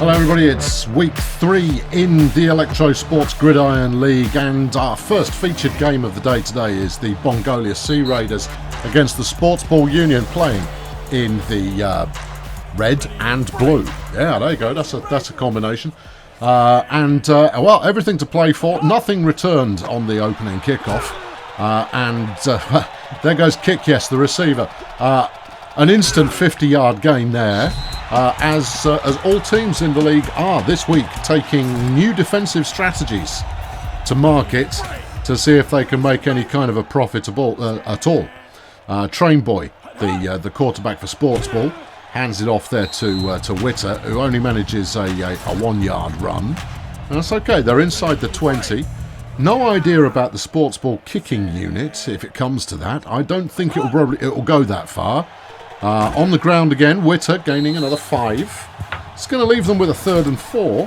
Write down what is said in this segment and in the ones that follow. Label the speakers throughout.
Speaker 1: Hello everybody, it's week 3 in the Electrosports Gridiron League, and our first featured game of the day today is the Bongolia Sea Raiders against the Sportsball Union, playing in the red and blue. Yeah, there you go, that's a combination. Well, everything to play for, nothing returned on the opening kickoff, there goes Kick Yes, the receiver. An instant 50-yard gain there, as all teams in the league are this week taking new defensive strategies to market to see if they can make any kind of a profit at all. Train Boy, the quarterback for Sportsball, hands it off there to Witter, who only manages a 1-yard run. And that's okay, they're inside the 20. No idea about the Sportsball kicking unit, if it comes to that. I don't think it'll go that far. On the ground again, Witter gaining another 5. It's going to leave them with a 3rd and 4.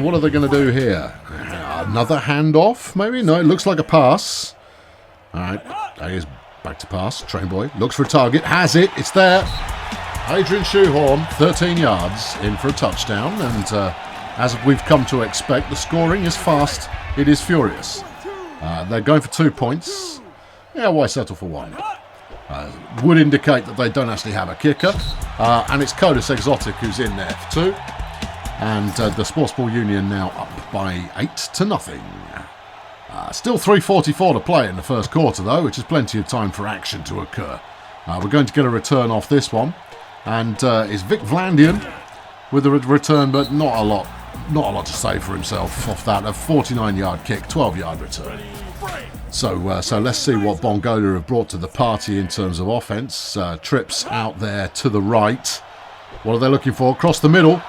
Speaker 1: What are they going to do here? Another handoff, maybe? No, it looks like a pass. Alright, that is back to pass. Train Boy looks for a target, has it, it's there. Adrian Shoehorn, 13 yards, in for a touchdown. And as we've come to expect, the scoring is fast, it is furious. They're going for 2 points. Yeah, why settle for 1? Would indicate that they don't actually have a kicker, and it's Codus Exotic who's in there for 2, and the Sportsball Union now up by 8-0. Still 3:44 to play in the first quarter though, which is plenty of time for action to occur. We're going to get a return off this one, and it's Vic Vlandian with a return, but not a lot to say for himself off that. A 49-yard kick, 12-yard return. So let's see what Bongolia have brought to the party in terms of offense. Trips out there to the right. What are they looking for? Across the middle.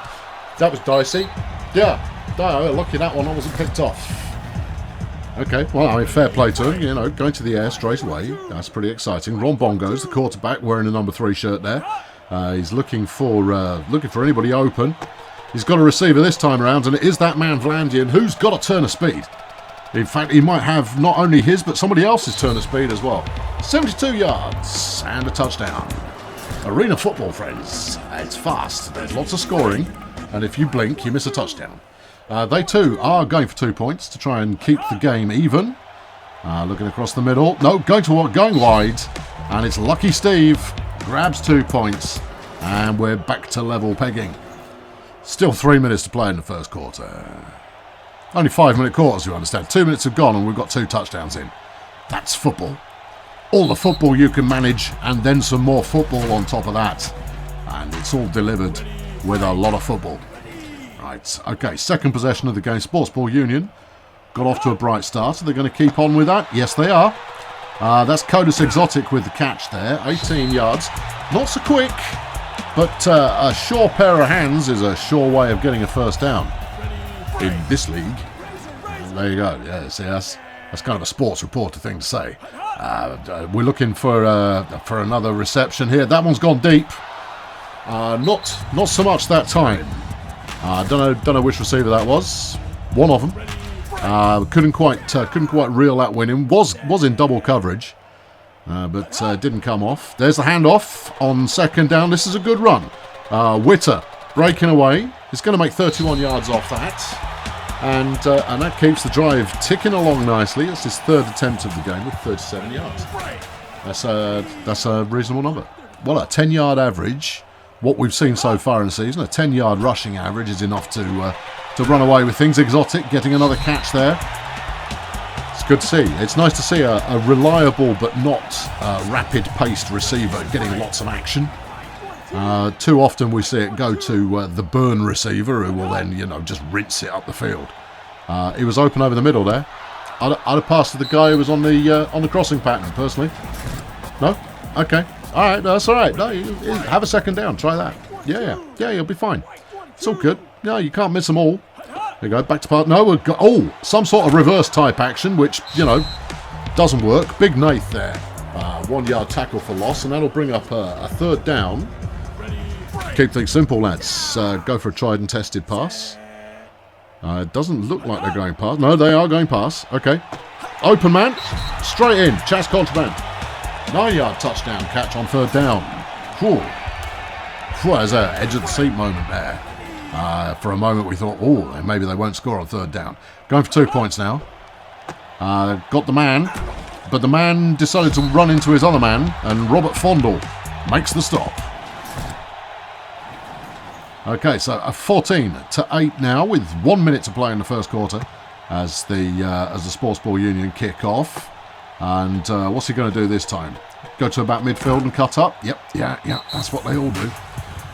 Speaker 1: That was dicey. Yeah, lucky that one wasn't picked off. Okay, well, I mean, fair play to him. Going to the air straight away. That's pretty exciting. Ron Bongo's the quarterback, wearing a number 3 shirt there. He's looking for anybody open. He's got a receiver this time around, and it is that man Vlandian, who's got a turn of speed. In fact, he might have not only his, but somebody else's turn of speed as well. 72 yards and a touchdown. Arena football, friends. It's fast. There's lots of scoring. And if you blink, you miss a touchdown. They too are going for 2 points to try and keep the game even. Looking across the middle. No, going wide. And it's Lucky Steve. Grabs 2 points. And we're back to level pegging. Still 3 minutes to play in the first quarter. Only 5-minute quarters, you understand. 2 minutes have gone and we've got 2 touchdowns in. That's football. All the football you can manage, and then some more football on top of that. And it's all delivered with a lot of football. Right, okay, second possession of the game. Sportsball Union got off to a bright start. Are they going to keep on with that? Yes, they are. That's Codus Exotic with the catch there. 18 yards. Not so quick, but a sure pair of hands is a sure way of getting a first down. In this league. There you go. Yeah, see, that's kind of a sports reporter thing to say. We're looking for another reception here. That one's gone deep. Not so much that time. Don't know which receiver that was. One of them. Couldn't quite reel that one in. Was in double coverage, but didn't come off. There's the handoff on second down. This is a good run. Witter breaking away. He's going to make 31 yards off that. And that keeps the drive ticking along nicely. It's his 3rd attempt of the game with 37 yards. That's a reasonable number. Well, a 10-yard average, what we've seen so far in the season, a 10-yard rushing average is enough to run away with things. Exotic getting another catch there. It's good to see. It's nice to see a reliable but not rapid-paced receiver getting lots of action. Too often we see it go to the burn receiver, who will then, just rinse it up the field. He was open over the middle there. I'd have passed to the guy who was on the crossing pattern, personally. No? Okay. All right, that's all right. No, have a second down. Try that. Yeah, you'll be fine. It's all good. No, you can't miss them all. There you go. Back to part. No, some sort of reverse type action, which, doesn't work. Big Nath there. 1-yard tackle for loss, and that'll bring up a 3rd down. Keep things simple, lads. Go for a tried and tested pass. It doesn't look like they're going past. No, they are going past. Okay. Open man. Straight in. Chas Contraband. 9-yard touchdown catch on 3rd down. Whew. there's an edge of the seat moment there. For a moment we thought, oh, maybe they won't score on third down. Going for 2 points now. Got the man, but the man decided to run into his other man, and Robert Fondle makes the stop. Okay, so a 14-8 now with 1 minute to play in the first quarter as the Sportsball Union kick off. And what's he going to do this time? Go to about midfield and cut up? Yep, yeah, that's what they all do.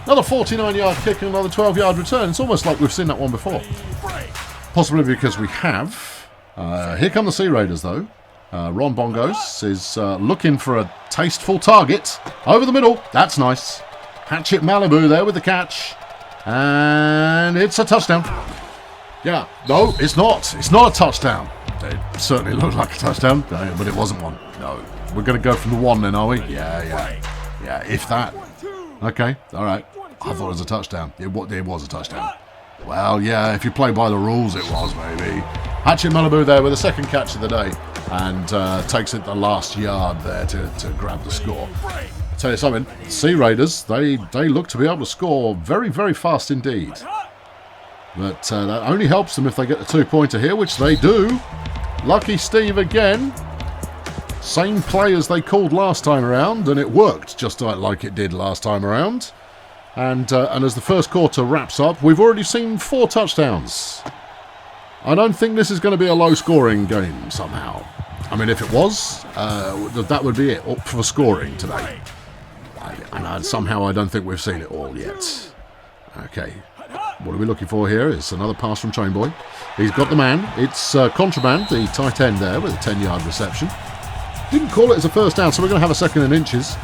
Speaker 1: Another 49-yard kick and another 12-yard return. It's almost like we've seen that one before. Possibly because we have. Here come the Sea Raiders, though. Ron Bongos is looking for a tasteful target. Over the middle. That's nice. Hatchet Malibu there with the catch. And it's a touchdown. Yeah, no, it's not. It's not a touchdown. It certainly looked like a touchdown, but it wasn't one. No. We're going to go from the one then, are we? Yeah, if that. Okay, all right. I thought it was a touchdown. It was a touchdown. Well, yeah, if you play by the rules, it was, maybe. Hatchet Malibu there with the second catch of the day and takes it the last yard there to grab the score. I'll tell you something, Sea Raiders, they look to be able to score very, very fast indeed. But that only helps them if they get the 2-pointer here, which they do. Lucky Steve again. Same play as they called last time around, and it worked just like it did last time around. And as the first quarter wraps up, we've already seen 4 touchdowns. I don't think this is going to be a low-scoring game somehow. I mean, if it was, that would be it for scoring today. And somehow I don't think we've seen it all yet. Okay, what are we looking for here? It's another pass from Trainboy. He's got the man. It's Contraband, the tight end there, with a 10-yard reception. Didn't call it as a first down, so we're going to have a second and inches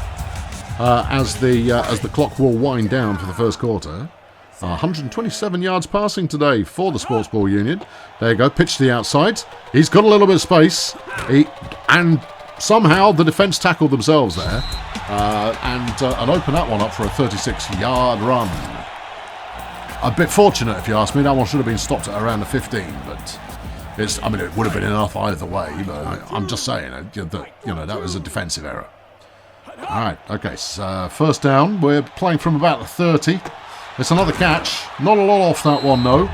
Speaker 1: as the clock will wind down for the first quarter. 127 yards passing today for the Sportsball Union. There you go, pitch to the outside. He's got a little bit of space. And somehow the defence tackled themselves there and opened that one up for a 36-yard run. A bit fortunate, if you ask me. That one should have been stopped at around the 15, but it would have been enough either way. But I'm just saying that was a defensive error. All right, okay. So first down. We're playing from about the 30. It's another catch. Not a lot off that one, though.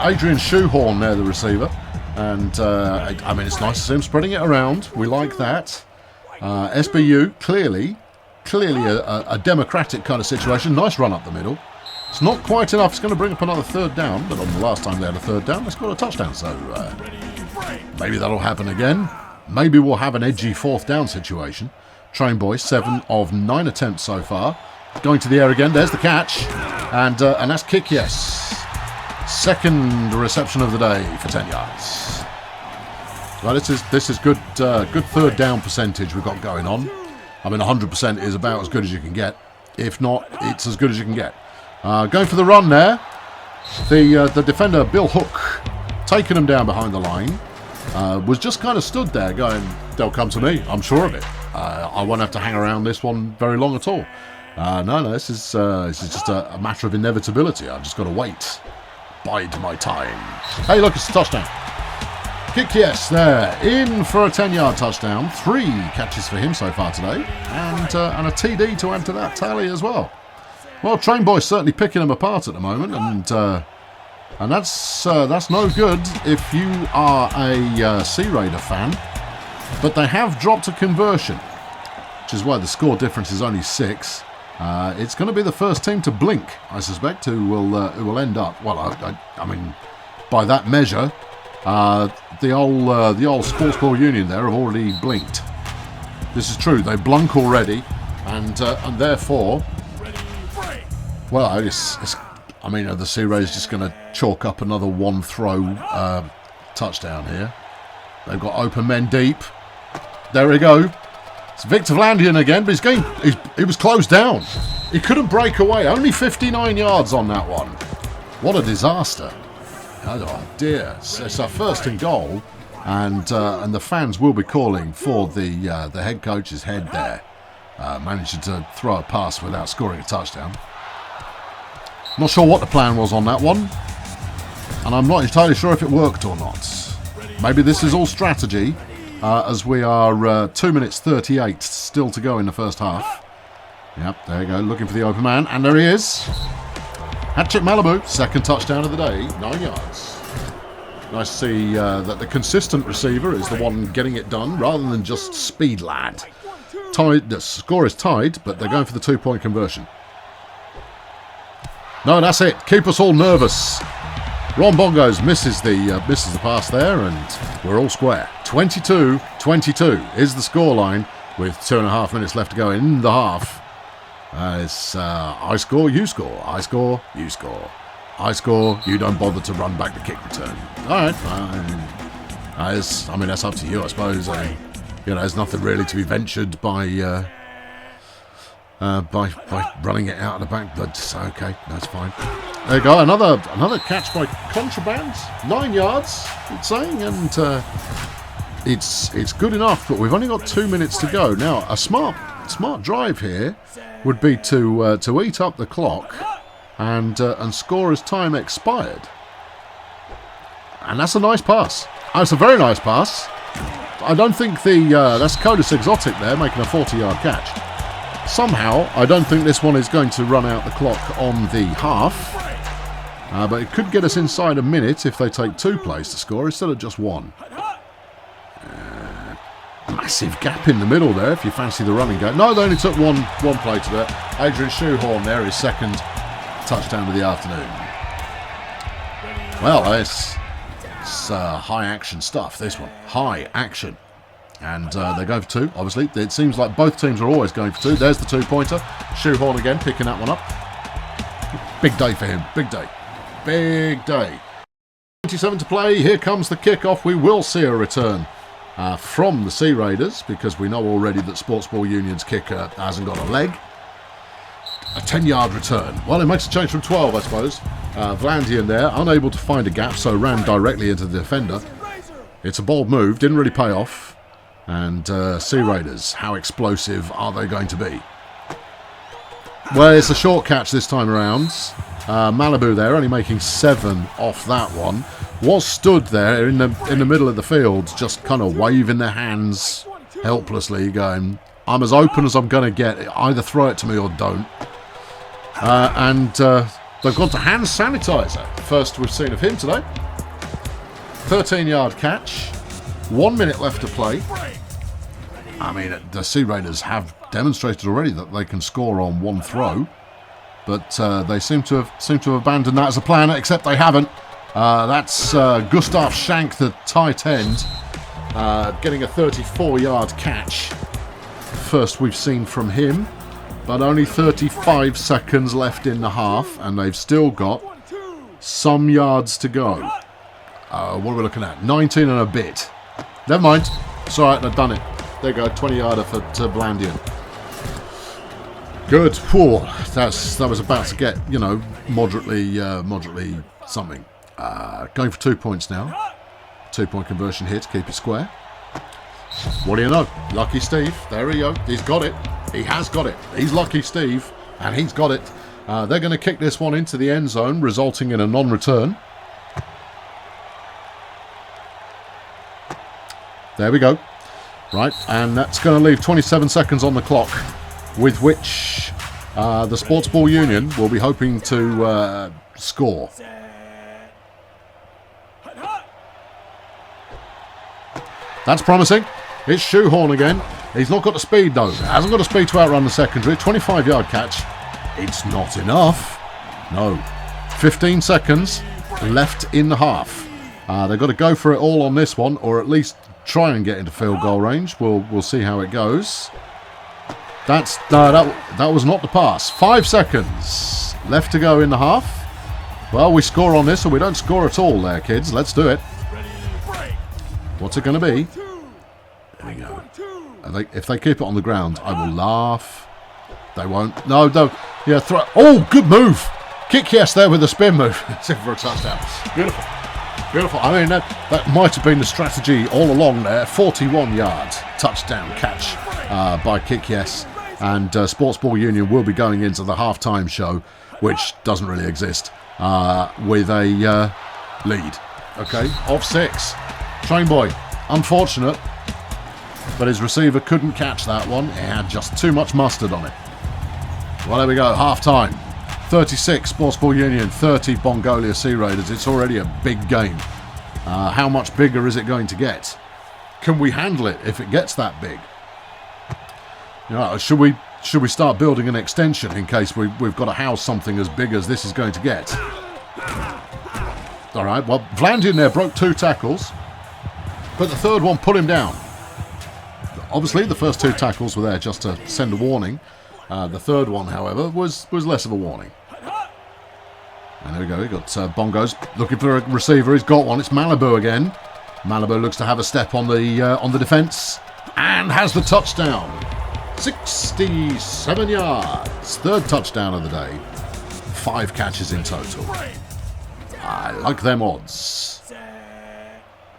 Speaker 1: Adrian Shoehorn there, the receiver. And, it's nice to see him spreading it around. We like that. SBU, clearly a democratic kind of situation. Nice run up the middle. It's not quite enough. It's going to bring up another third down. But on the last time they had a third down, they scored a touchdown. So maybe that'll happen again. Maybe we'll have an edgy fourth down situation. Trainboy, 7 of 9 attempts so far. Going to the air again. There's the catch. And that's kick, yes. Second reception of the day for 10 yards. Well, this is good third down percentage we've got going on. I mean, 100% is about as good as you can get. If not, it's as good as you can get. Going for the run there. The defender, Bill Hook, taking him down behind the line, was just kind of stood there going, they'll come to me, I'm sure of it. I won't have to hang around this one very long at all. No, this is just a matter of inevitability. I've just got to wait. Bide my time. Hey, look, it's a touchdown. Kick, yes, there. In for a 10-yard touchdown. 3 catches for him so far today. And a TD to add to that tally as well. Well, Trainboy's certainly picking them apart at the moment. And that's no good if you are a Sea Raider fan. But they have dropped a conversion, which is why the score difference is only 6. It's going to be the first team to blink, I suspect, who will end up. Well, I mean, by that measure, the old Sportsball Union there have already blinked. This is true; they blunk already, and therefore, well, the Sea Raiders just going to chalk up another one-throw touchdown here. They've got open men deep. There we go. It's Victor Vlandian again, but he was closed down. He couldn't break away. Only 59 yards on that one. What a disaster. Oh dear. It's our first and goal, and the fans will be calling for the head coach's head there. Managing to throw a pass without scoring a touchdown. Not sure what the plan was on that one, and I'm not entirely sure if it worked or not. Maybe this is all strategy. As we are 2 minutes 38 still to go in the first half. Yep, there you go, looking for the open man, and there he is. Hat-trick Malibu, second touchdown of the day, 9 yards. Nice to see that the consistent receiver is the one getting it done, rather than just speed lad. The score is tied, but they're going for the 2-point conversion. No, that's it. Keep us all nervous. Ron Bongos misses the pass there, and we're all square. 22-22 is the scoreline with 2.5 minutes left to go in the half. It's I score, you score. I score, you score. I score, you don't bother to run back the kick return. All right, I mean that's up to you, I suppose. There's nothing really to be ventured by running it out of the back. But okay, that's fine. There you go, another catch by Contraband, 9 yards, it's saying, and it's good enough. But we've only got 2 minutes to go now. A smart drive here would be to eat up the clock and score as time expired. And that's a nice pass. That's a very nice pass. I don't think that's Codus Exotic there making a 40-yard catch. Somehow, I don't think this one is going to run out the clock on the half. But it could get us inside a minute if they take 2 plays to score instead of just 1. Massive gap in the middle there if you fancy the running game. No, they only took one play to that. Adrian Shoehorn there, his second touchdown of the afternoon. Well, it's high action stuff, this one. High action. And they go for 2, obviously. It seems like both teams are always going for 2. There's the 2-pointer. Shoehorn again, picking that one up. Big day for him. Big day. Big day. 27 to play. Here comes the kickoff. We will see a return from the Sea Raiders, because we know already that Sportsball Union's kicker hasn't got a leg. A 10-yard return. Well, it makes a change from 12, I suppose. Vlandian there, unable to find a gap, so ran directly into the defender. It's a bold move, didn't really pay off. And Sea Raiders, how explosive are they going to be? Well, it's a short catch this time around. Malibu there, only making 7 off that one. Was stood there in the middle of the field, just kind of waving their hands helplessly, going, I'm as open as I'm going to get. Either throw it to me or don't. And they've gone to hand sanitizer. First we've seen of him today. 13-yard catch. 1 minute left to play. I mean, the Sea Raiders have demonstrated already that they can score on 1 throw. But they seem to have abandoned that as a plan, except they haven't. That's Gustav Schank, the tight end, getting a 34-yard catch. First we've seen from him, but only 35 seconds left in the half, and they've still got some yards to go. What are we looking at? 19 and a bit. Never mind. It's all right, they've done it. There you go, 20-yarder to Vlandian. Good. Whew, that was about to get, moderately something. Going for 2 points now. 2-point conversion here to keep it square. What do you know? Lucky Steve. There he go. He's got it. He has got it. He's Lucky Steve, and he's got it. They're going to kick this one into the end zone, resulting in a non-return. There we go. Right, and that's going to leave 27 seconds on the clock, with which the Sportsball Union will be hoping to score. That's promising. It's Shoehorn again. He's not got the speed though. Hasn't got the speed to outrun the secondary. 25-yard catch. It's not enough. No. 15 seconds left in the half. They've got to go for it all on this one, or at least try and get into field goal range. We'll see how it goes. That was not the pass. 5 seconds left to go in the half. Well, we score on this, or we don't score at all there, kids. Let's do it. What's it going to be? There we go. If they keep it on the ground, I will laugh. They won't. No. Yeah, throw. Oh, good move. Kick yes there with a spin move. For a touchdown. Beautiful. Beautiful. I mean, that might have been the strategy all along there. 41-yard touchdown catch by Kick Yes. And Sportsball Union will be going into the halftime show, which doesn't really exist, with a lead. Okay, of 6. Train Boy, unfortunate, but his receiver couldn't catch that one. It had just too much mustard on it. Well, there we go. Half time. 36 Sportsball Union, 30 Bongolia Sea Raiders. It's already a big game. How much bigger is it going to get? Can we handle it if it gets that big? You know, should we start building an extension in case we've got to house something as big as this is going to get? All right, well, Vlandian there broke 2 tackles, but the third one put him down. Obviously, the first 2 tackles were there just to send a warning. The third one, however, was less of a warning. And there we go, we got Bongos looking for a receiver. He's got one. It's Malibu again. Malibu looks to have a step on the defence and has the touchdown. 67 yards. Third touchdown of the day. 5 catches in total. I like them odds.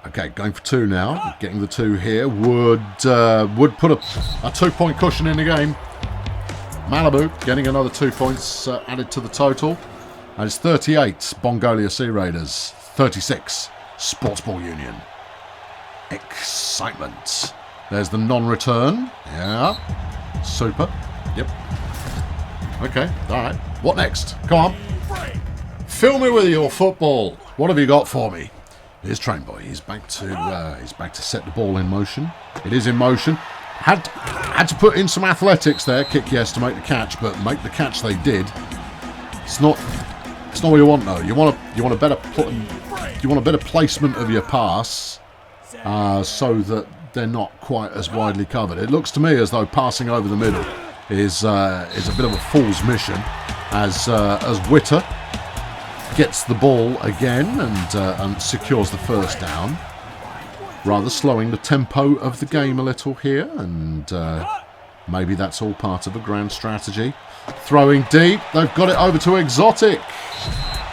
Speaker 1: Okay, going for 2 now. Getting the 2 here would put a 2-point cushion in the game. Malibu getting another 2 points added to the total. And it's 38 Bongolia Sea Raiders, 36 Sportsball Union. Excitement. There's the non-return. Yeah. Super. Yep. Okay. All right. What next? Come on. Fill me with your football. What have you got for me? Here's Train Boy. He's back to set the ball in motion. It is in motion. Had to put in some athletics there. Kick yes to make the catch, but make the catch they did. It's not what you want though. You want a better placement of your pass, so that they're not quite as widely covered. It looks to me as though passing over the middle is a bit of a fool's mission, as Witter gets the ball again and secures the first down, rather slowing the tempo of the game a little here, and maybe that's all part of a grand strategy. Throwing deep, they've got it over to Exotic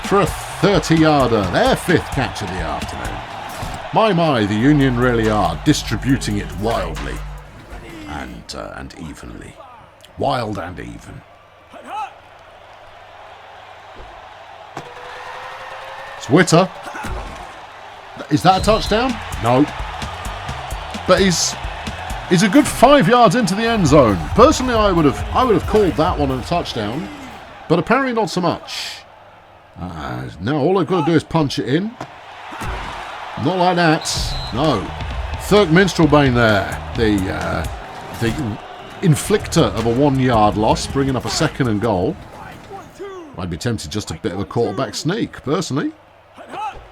Speaker 1: for a 30-yarder, their 5th catch of the afternoon. My, the Union really are distributing it wildly and evenly. Wild and even. It's Witter. Is that a touchdown? No. But he's a good 5 yards into the end zone. Personally, I would have called that one a touchdown, but apparently not so much. Now all I've got to do is punch it in. Not like that. No. Thirk Minstrelbane there, the inflictor of a 1-yard loss, bringing up a 2nd and goal. I'd be tempted just a bit of a quarterback sneak, personally.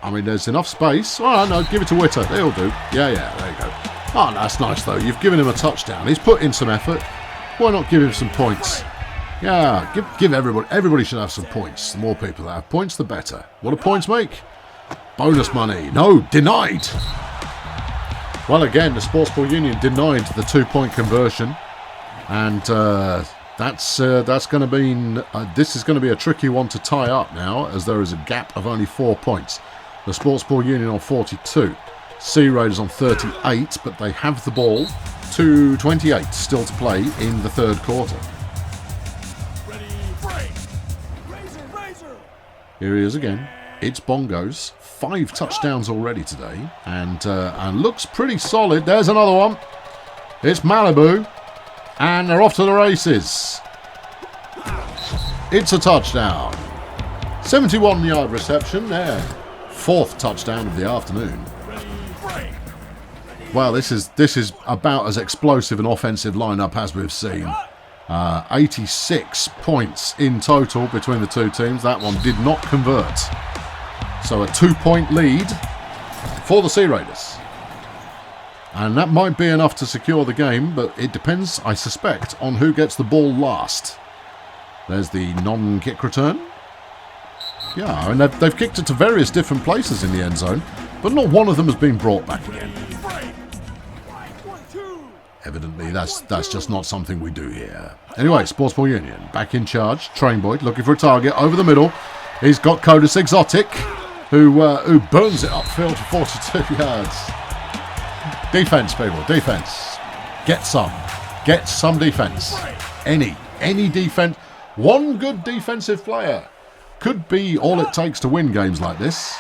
Speaker 1: I mean, there's enough space. All right, no, give it to Witter. They'll do. Yeah, there you go. Oh, that's nice, though. You've given him a touchdown. He's put in some effort. Why not give him some points? Yeah, give everybody. Everybody should have some points. The more people that have points, the better. What do points make? Bonus money. No, denied. Well, again, the Sportsball Union denied the 2-point conversion. And that's going to be... this is going to be a tricky one to tie up now, as there is a gap of only 4 points. The Sportsball Union on 42. Sea Raiders on 38, but they have the ball. 2:28 still to play in the 3rd quarter. Here he is again. It's Bongos. 5 touchdowns already today, and looks pretty solid. There's another one. It's Malibu, and they're off to the races. It's a touchdown. 71-yard reception there. 4th touchdown of the afternoon. Well, this is about as explosive an offensive lineup as we've seen. 86 points in total between the 2 teams. That one did not convert. So a 2-point lead for the Sea Raiders. And that might be enough to secure the game, but it depends, I suspect, on who gets the ball last. There's the non-kick return. Yeah, and they've kicked it to various different places in the end zone, but not one of them has been brought back again. Evidently, that's just not something we do here. Anyway, Sportsball Union back in charge. Train Boy looking for a target over the middle. He's got Codus Exotic, who burns it upfield for 42 yards. Defense, people, defense. Get some defense. Any defense. One good defensive player could be all it takes to win games like this.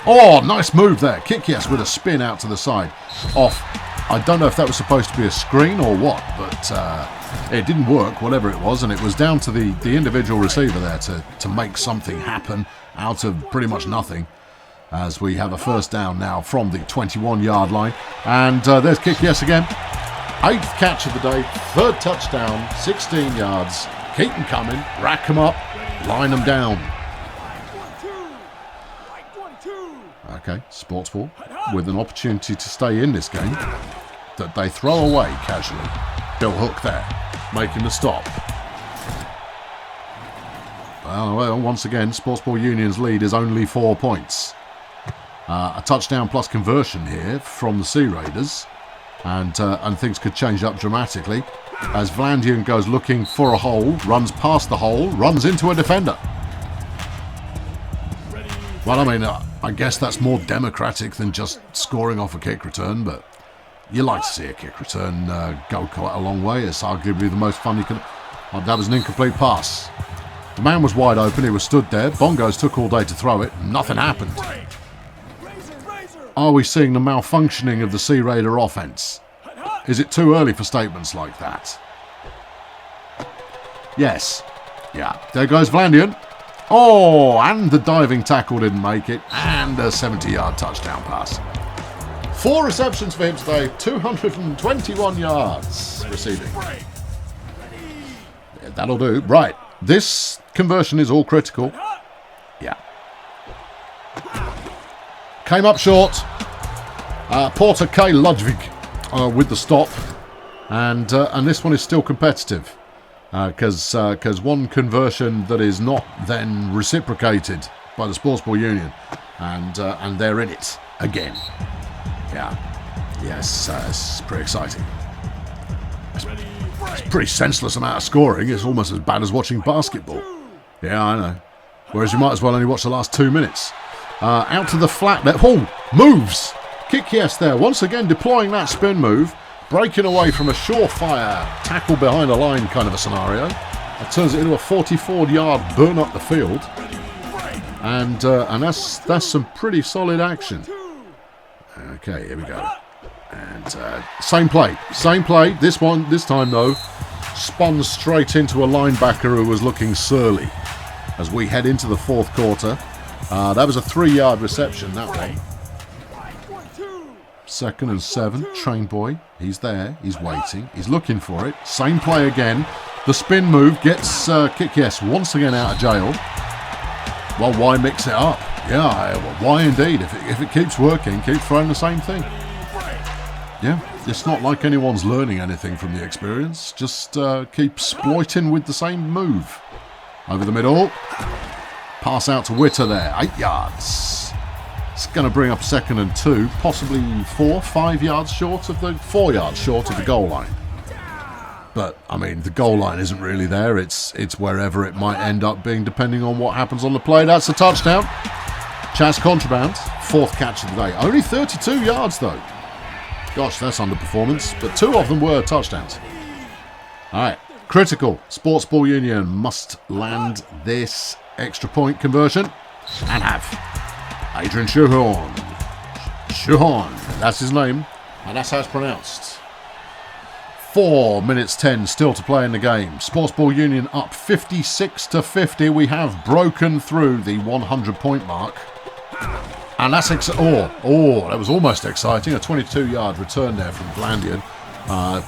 Speaker 1: Oh, nice move there. Kick yes with a spin out to the side. Off I don't know if that was supposed to be a screen or what, but it didn't work, whatever it was, and it was down to the individual receiver there to make something happen out of pretty much nothing, as we have a first down now from the 21-yard line. And there's kick yes again. 8th catch of the day, 3rd touchdown, 16 yards. Keep them coming, rack them up, line them down. Okay, Sportsball with an opportunity to stay in this game that they throw away casually. Bill Hook there, making the stop. Well, once again, Sportsball Union's lead is only 4 points. A touchdown plus conversion here from the Sea Raiders, and things could change up dramatically as Vlandian goes looking for a hole, runs past the hole, runs into a defender. Well, I mean, I guess that's more democratic than just scoring off a kick return, but you like to see a kick return go quite a long way. It's arguably the most fun you can... Oh, that was an incomplete pass. The man was wide open, he was stood there. Bongos took all day to throw it, nothing happened. Are we seeing the malfunctioning of the Sea Raider offense? Is it too early for statements like that? Yes. Yeah, there goes Vlandian. Oh, and the diving tackle didn't make it, and a 70-yard touchdown pass. 4 receptions for him today, 221 yards receiving. Yeah, that'll do. Right, this conversion is all critical. Yeah. Came up short. Porter K. Ludwig with the stop, and this one is still competitive. Because one conversion that is not then reciprocated by the Sportsball Union, and they're in it again. Yeah, yes, it's pretty exciting. It's a pretty senseless amount of scoring. It's almost as bad as watching basketball. Yeah, I know. Whereas you might as well only watch the last 2 minutes. Out to the flat there. Oh, moves. Kick yes there. Once again deploying that spin move. Breaking away from a surefire tackle behind a line kind of a scenario. It turns it into a 44-yard burn up the field. And that's some pretty solid action. Okay, here we go. And same play. This time though, spun straight into a linebacker who was looking surly as we head into the 4th quarter. That was a 3-yard reception, that one. 2nd and 7, Train Boy, he's there, he's waiting, he's looking for it. Same play again. The spin move gets kick yes once again out of jail. Well, why mix it up? Yeah, why indeed? If it keeps working, keep throwing the same thing. Yeah, it's not like anyone's learning anything from the experience. Just keep exploiting with the same move. Over the middle. Pass out to Witter there, 8 yards. It's going to bring up 2nd and 2, possibly 5 yards short of the 4 yards short of the goal line. But I mean, the goal line isn't really there. It's wherever it might end up being, depending on what happens on the play. That's a touchdown. Chaz Contraband, 4th catch of the day. Only 32 yards though. Gosh, that's underperformance. But 2 of them were touchdowns. All right, critical. Sportsball Union must land this extra point conversion and have. Adrian Schuhorn, that's his name, and that's how it's pronounced. 4 minutes 10 still to play in the game. Sportsball Union up 56-50. We have broken through the 100-point mark, and that's that was almost exciting. A 22-yard return there from Vlandian.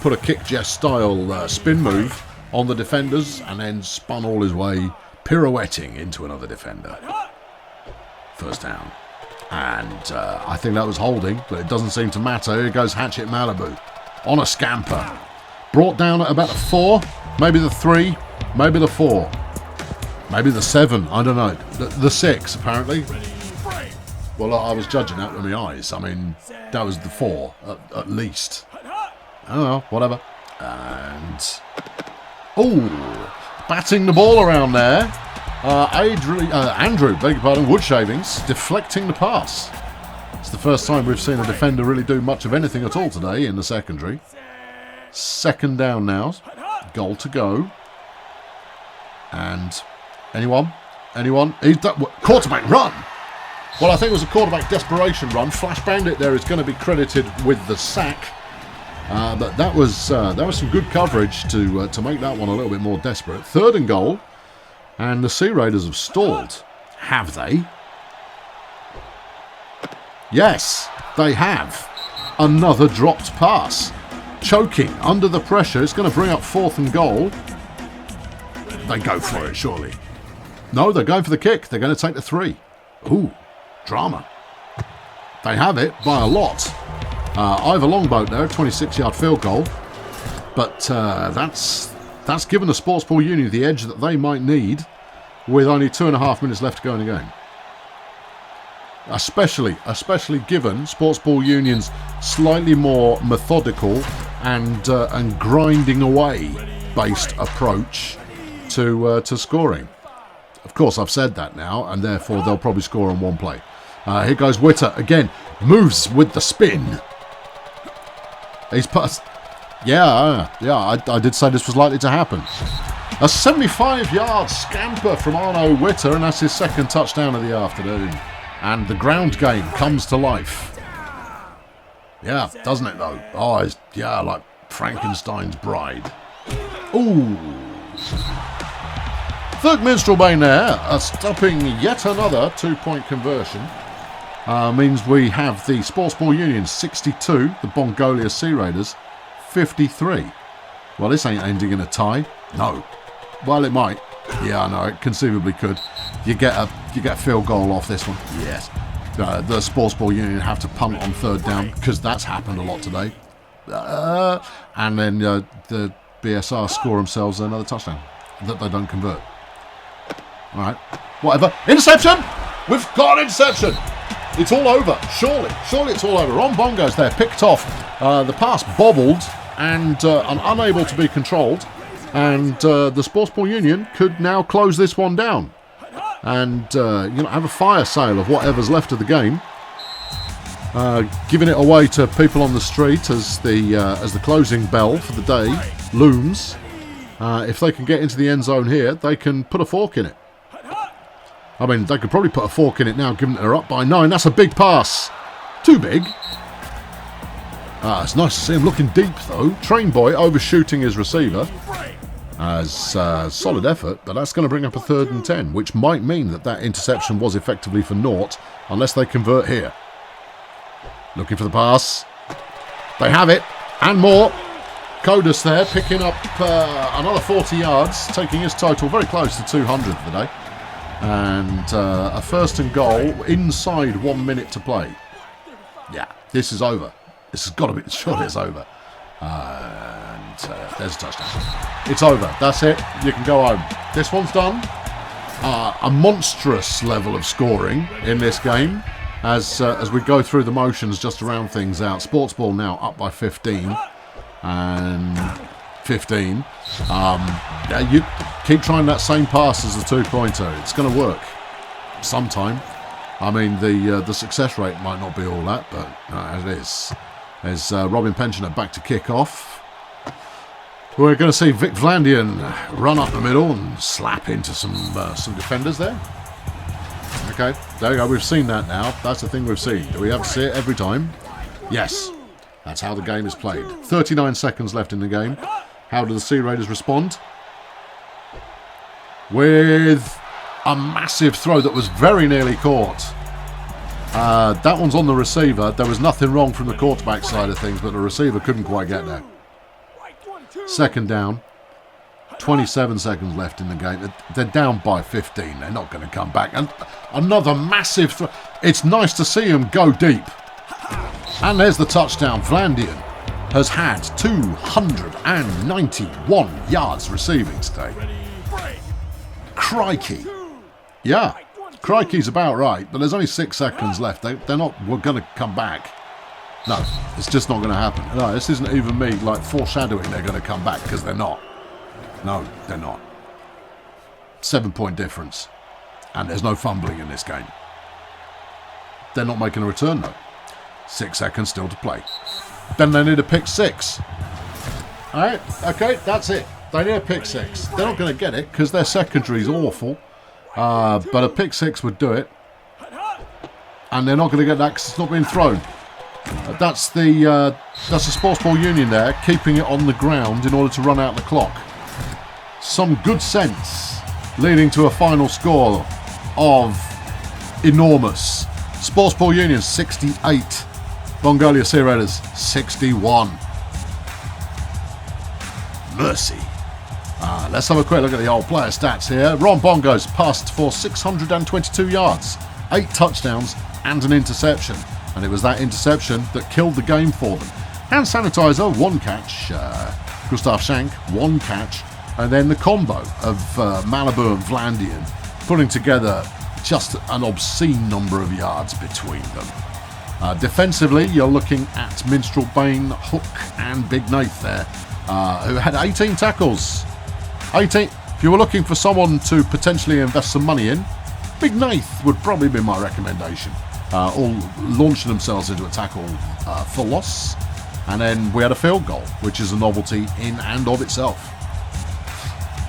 Speaker 1: Put a kick jest style spin move on the defenders, and then spun all his way, pirouetting into another defender. First down. And I think that was holding, but it doesn't seem to matter. Here goes Hatchet Malibu on a scamper. Brought down at about the 4, maybe the 3, maybe the 4, maybe the 7, I don't know. The 6, apparently. Well, I was judging that with my eyes. I mean, that was the 4, at least. I don't know, whatever. And... batting the ball around there. Andrew, beg your pardon, wood shavings, deflecting the pass. It's the first time we've seen a defender really do much of anything at all today in the secondary. 2nd down now. Goal to go. And anyone? Quarterback run! Well, I think it was a quarterback desperation run. Flash Bandit there is going to be credited with the sack. But that was some good coverage to make that one a little bit more desperate. 3rd and goal, and the Sea Raiders have stalled. Have they? Yes, they have. Another dropped pass. Choking under the pressure. It's going to bring up 4th and goal. They go for it, surely. No, they're going for the kick. They're going to take the 3. Ooh, drama. They have it by a lot. Ivor Longboat there, 26-yard field goal. But that's given the Sportsball Union the edge that they might need with only 2.5 minutes left to go in the game. Especially given Sportsball Union's slightly more methodical and grinding away based approach to scoring. Of course, I've said that now, and therefore they'll probably score on one play. Here goes Witter again, moves with the spin. He's passed. Yeah, I did say this was likely to happen. A 75-yard scamper from Arno Witter, and that's his 2nd touchdown of the afternoon. And the ground game comes to life. Yeah, doesn't it though? Oh, it's, yeah, like Frankenstein's bride. Ooh. Third Minstrel Bane there, stopping yet another 2-point conversion. Means we have the Sportsball Union 62, the Bongolia Sea Raiders 53. Well, this ain't ending in a tie. No. Well, it might. Yeah, I know, it conceivably could. You get a field goal off this one. Yes. The Sportsball Union have to punt on 3rd down because that's happened a lot today. And then the BSR score themselves another touchdown that they don't convert. All right. Whatever. Interception! We've got an interception! It's all over. Surely it's all over. Ron Bongo's there, picked off. The pass bobbled and unable to be controlled. And the Sportsball Union could now close this one down and have a fire sale of whatever's left of the game, giving it away to people on the street as the closing bell for the day looms. If they can get into the end zone here, they can put a fork in it. I mean, they could probably put a fork in it now, given that they're up by 9. That's a big pass. Too big. It's nice to see him looking deep, though. Train Boy overshooting his receiver. As solid effort, but that's going to bring up a 3rd and 10, which might mean that interception was effectively for naught, unless they convert here. Looking for the pass. They have it, and more. Kodas there, picking up another 40 yards, taking his total very close to 200 for the day. And a 1st and goal inside 1 minute to play. Yeah, this is over. This has got to be, surely it's over. And there's a touchdown. It's over. That's it. You can go home. This one's done. A monstrous level of scoring in this game as we go through the motions just to round things out. Sportsball now up by 15 and 15. You keep trying that same pass as the 2-pointer. It's going to work sometime. I mean, the success rate might not be all that, but as it is. There's Robin Pensioner back to kick off. We're going to see Vic Vlandian run up the middle and slap into some defenders there. Okay, there you go. We've seen that now. That's the thing we've seen. Do we have to see it every time? Yes. That's how the game is played. 39 seconds left in the game. How do the Sea Raiders respond? With a massive throw that was very nearly caught. That one's on the receiver. There was nothing wrong from the quarterback side of things, but the receiver couldn't quite get there. 2nd down. 27 seconds left in the game. They're down by 15. They're not going to come back. And another massive throw. It's nice to see them go deep. And there's the touchdown. Vlandian has had 291 yards receiving today. Crikey. Yeah. Crikey's about right, but there's only 6 seconds left. We're going to come back. No, it's just not going to happen. No, this isn't even me like foreshadowing they're going to come back, because they're not. No, they're not. 7-point difference. And there's no fumbling in this game. They're not making a return though. 6 seconds still to play. Then they need a pick 6. Alright, okay, that's it. They need a pick 6. They're not going to get it because their secondary is awful. But a pick 6 would do it. And they're not going to get that because it's not being thrown. That's the Sportsball Union there, keeping it on the ground in order to run out the clock. Some good sense, leading to a final score of enormous. Sportsball Union 68, Bongolia Sea Raiders 61. Mercy. Let's have a quick look at the old player stats here. Ron Bongos passed for 622 yards, 8 touchdowns and an interception. And it was that interception that killed the game for them. Hand sanitizer, 1 catch. Gustav Schank, 1 catch. And then the combo of Malibu and Vlandian putting together just an obscene number of yards between them. Defensively, you're looking at Minstrel, Bain, Hook and Big Nath there, who had 18 tackles. 18. If you were looking for someone to potentially invest some money in, Big Nath would probably be my recommendation. All launching themselves into a tackle for loss. And then we had a field goal, which is a novelty in and of itself.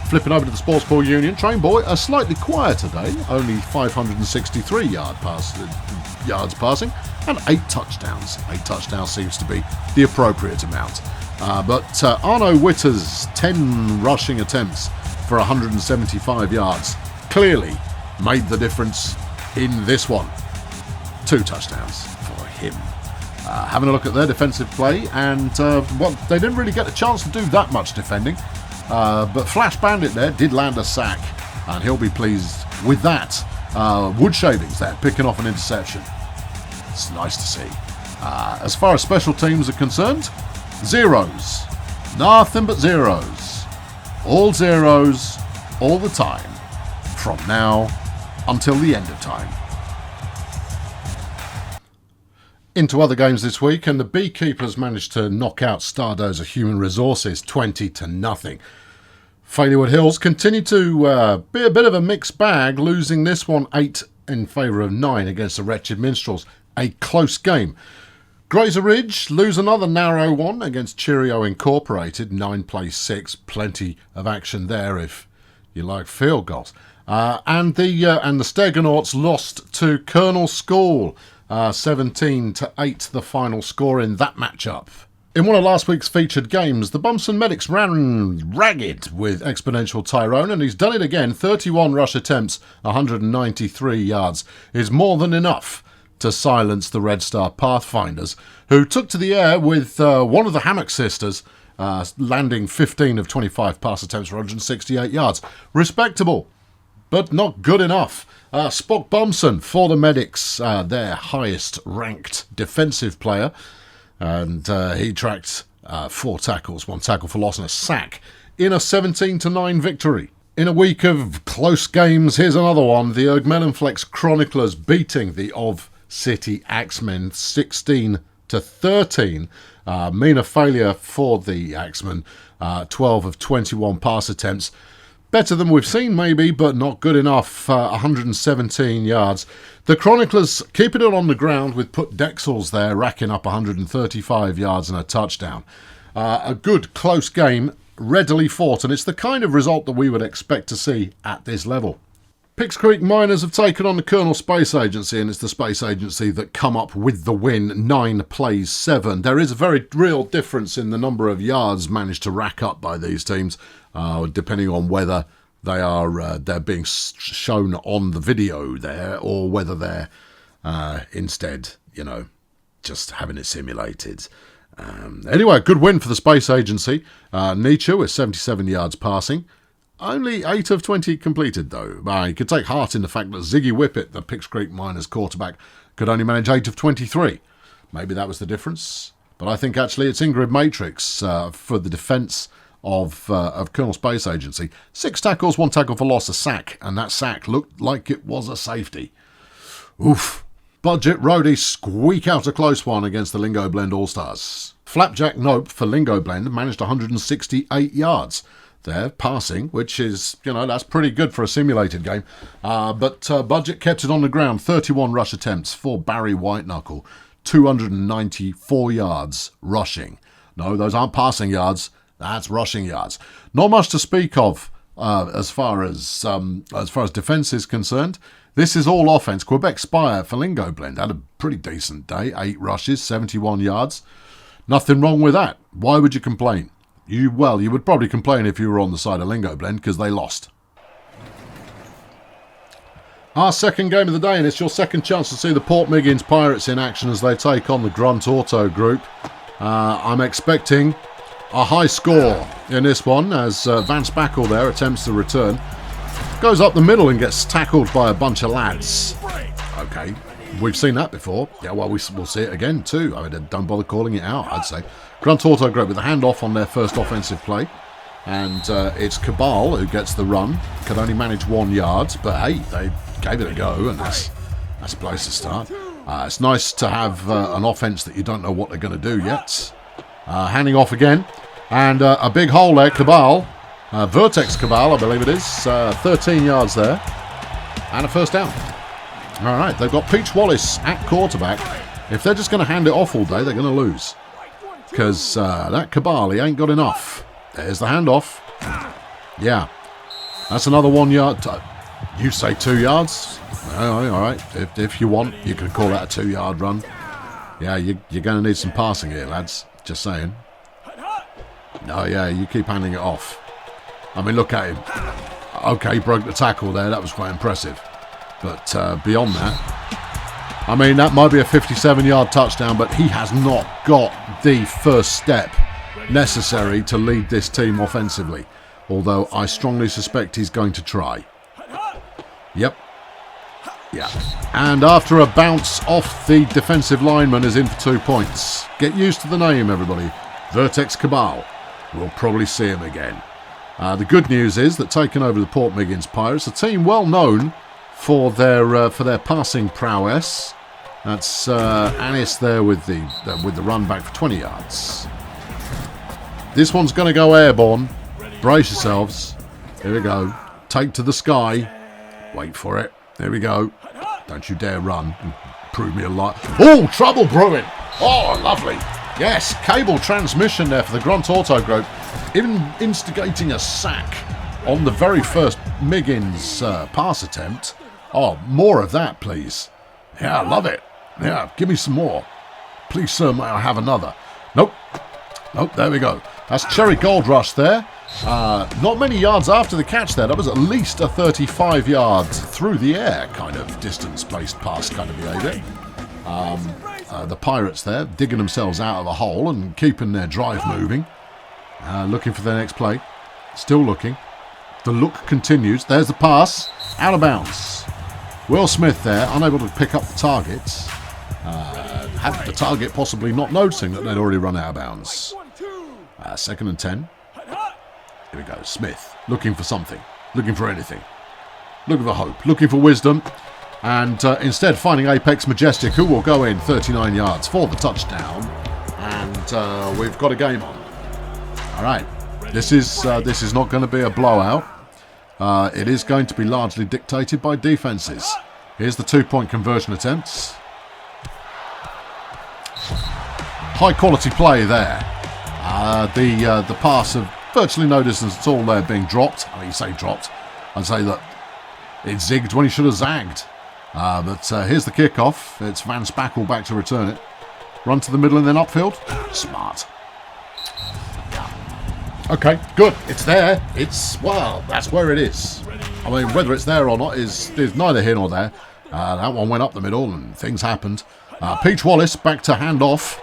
Speaker 1: Flipping over to the Sportsball Union, Train Boy, a slightly quieter day, only 563 yards passing, and 8 touchdowns. 8 touchdowns seems to be the appropriate amount. But Arno Witter's 10 rushing attempts for 175 yards clearly made the difference in this one. 2 touchdowns for him. Having a look at their defensive play, and they didn't really get a chance to do that much defending. But Flash Bandit there did land a sack, and he'll be pleased with that. Wood Shavings there, picking off an interception. It's nice to see. As far as special teams are concerned, zeros. Nothing but zeros. All zeros, all the time. From now until the end of time. Into other games this week, and the Beekeepers managed to knock out Stardozer Human Resources 20-0. Failure Hills continued to be a bit of a mixed bag, losing this one 8 in favour of 9 against the Wretched Minstrels. A close game. Grazer Ridge lose another narrow one against Cheerio Incorporated, 9-6. Plenty of action there if you like field goals. And the Steganauts lost to Colonel School. 17-8 the final score in that matchup. In one of last week's featured games, the Bumson Medics ran ragged with Exponential Tyrone, and he's done it again. 31 rush attempts, 193 yards is more than enough to silence the Red Star Pathfinders, who took to the air with one of the Hammock sisters, landing 15 of 25 pass attempts for 168 yards. Respectable, but not good enough. Spock Bumson for the Medics, their highest ranked defensive player, and he tracked 4 tackles, 1 tackle for loss and a sack in a 17-9 victory. In a week of close games, here's another one. The Ergmellenflex Chroniclers beating the Of City Axemen 16-13. Mean failure for the Axemen, 12 of 21 pass attempts. Better than we've seen, maybe, but not good enough. 117 yards. The Chroniclers keeping it on the ground with Put Dexels there, racking up 135 yards and a touchdown. A good, close game, readily fought, and it's the kind of result that we would expect to see at this level. Picks Creek Miners have taken on the Colonel Space Agency, and it's the Space Agency that come up with the win, 9 plays 7. There is a very real difference in the number of yards managed to rack up by these teams, depending on whether they're being shown on the video there, or whether they're instead, just having it simulated. Anyway, good win for the Space Agency. Nietzsche with 77 yards passing. Only 8 of 20 completed, though. You could take heart in the fact that Ziggy Whippet, the Picks Creek Miners quarterback, could only manage 8 of 23. Maybe that was the difference. But I think actually it's Ingrid Matrix for the defence of Colonel Space Agency. 6 tackles, 1 tackle for loss, a sack. And that sack looked like it was a safety. Oof. Budget Roadies squeak out a close one against the Lingo Blend All-Stars. Flapjack Nope for Lingo Blend managed 168 yards. There, passing, which is, that's pretty good for a simulated game. But Budget kept it on the ground. 31 rush attempts for Barry Whiteknuckle. 294 yards rushing. No, those aren't passing yards. That's rushing yards. Not much to speak of as far as defence is concerned. This is all offense. Quebec Spire Flamingo Blend had a pretty decent day. 8 rushes, 71 yards. Nothing wrong with that. Why would you complain? You would probably complain if you were on the side of Lingo Blend because they lost. Our second game of the day, and it's your second chance to see the Port Miggins Pirates in action as they take on the Grunt Auto Group. I'm expecting a high score in this one as Van Spackle there attempts to return. Goes up the middle and gets tackled by a bunch of lads. Okay, we've seen that before. Yeah, well, we'll see it again too. I mean, don't bother calling it out, I'd say. Grunt Auto Group with a handoff on their first offensive play. And it's Cabal who gets the run. Could only manage 1 yard, but hey, they gave it a go, and that's a place to start. It's nice to have an offense that you don't know what they're going to do yet. Handing off again. And a big hole there, Cabal. Vertex Cabal, I believe it is. 13 yards there. And a first down. All right, they've got Peach Wallace at quarterback. If they're just going to hand it off all day, they're going to lose. Because that Cabal, he ain't got enough. There's the handoff. Yeah. That's another 1 yard. You say 2 yards? All right. If you want, you can call that a 2-yard run. Yeah, you're going to need some passing here, lads. Just saying. No, yeah, you keep handing it off. I mean, look at him. Okay, broke the tackle there. That was quite impressive. But beyond that, I mean, that might be a 57-yard touchdown, but he has not got the first step necessary to lead this team offensively. Although I strongly suspect he's going to try. Yep. Yeah. And after a bounce off the defensive lineman is in for 2 points. Get used to the name, everybody. Vertex Cabal. We'll probably see him again. The good news is that taking over the Port Miggins Pirates, a team well known for their passing prowess. That's Anis there with the run back for 20 yards. This one's going to go airborne. Brace yourselves. Here we go. Take to the sky. Wait for it. There we go. Don't you dare run. Prove me a lie. Oh, trouble brewing. Oh, lovely. Yes, cable transmission there for the Grunt Auto Group. Even instigating a sack on the very first Miggins pass attempt. Oh, more of that, please. Yeah, I love it. Yeah, give me some more. Please, sir, may I have another? Nope. Nope, there we go. That's Cherry Gold Rush there. Not many yards after the catch there. That was at least a 35 yards through the air kind of distance placed pass kind of behaviour. The Pirates there digging themselves out of a hole and keeping their drive moving. Looking for their next play. Still looking. The look continues. There's the pass. Out of bounds. Will Smith there, unable to pick up the targets. Had the target possibly not noticing that they'd already run out of bounds. 2nd and 10. Here we go. Smith looking for something. Looking for anything. Looking for hope. Looking for wisdom. And instead finding Apex Majestic, who will go in 39 yards for the touchdown. And we've got a game on. All right. This is not going to be a blowout. It is going to be largely dictated by defences. Here's the 2-point conversion attempts. High quality play there. The pass of virtually no distance at all there being dropped. I mean, you say dropped. I'd say that it zigged when he should have zagged. But here's the kickoff. It's Van Spackle back to return it. Run to the middle and then upfield. Smart. Okay, good. It's there. Well, that's where it is. I mean, whether it's there or not is neither here nor there. That one went up the middle and things happened. Peach Wallace back to hand off.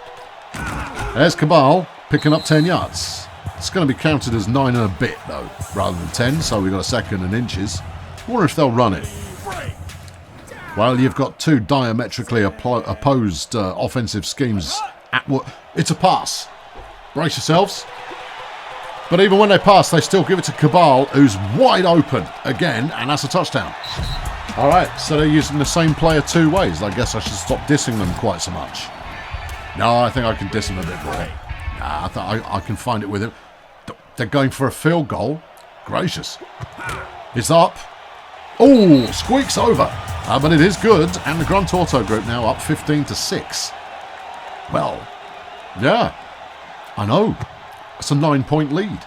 Speaker 1: There's Cabal picking up 10 yards. It's going to be counted as 9 and a bit, though, rather than 10, so we've got a 2nd and inches. I wonder if they'll run it. Well, you've got two diametrically opposed offensive schemes at work. It's a pass. Brace yourselves. But even when they pass, they still give it to Cabal, who's wide open again, and that's a touchdown. All right, so they're using the same player 2 ways. I guess I should stop dissing them quite so much. No, I think I can diss them a bit more. Nah, I can find it with him. They're going for a field goal. Gracious. It's up. Oh, squeaks over. But it is good, and the Grunt Auto Group now up 15-6. Well, yeah, I know. It's a 9-point lead.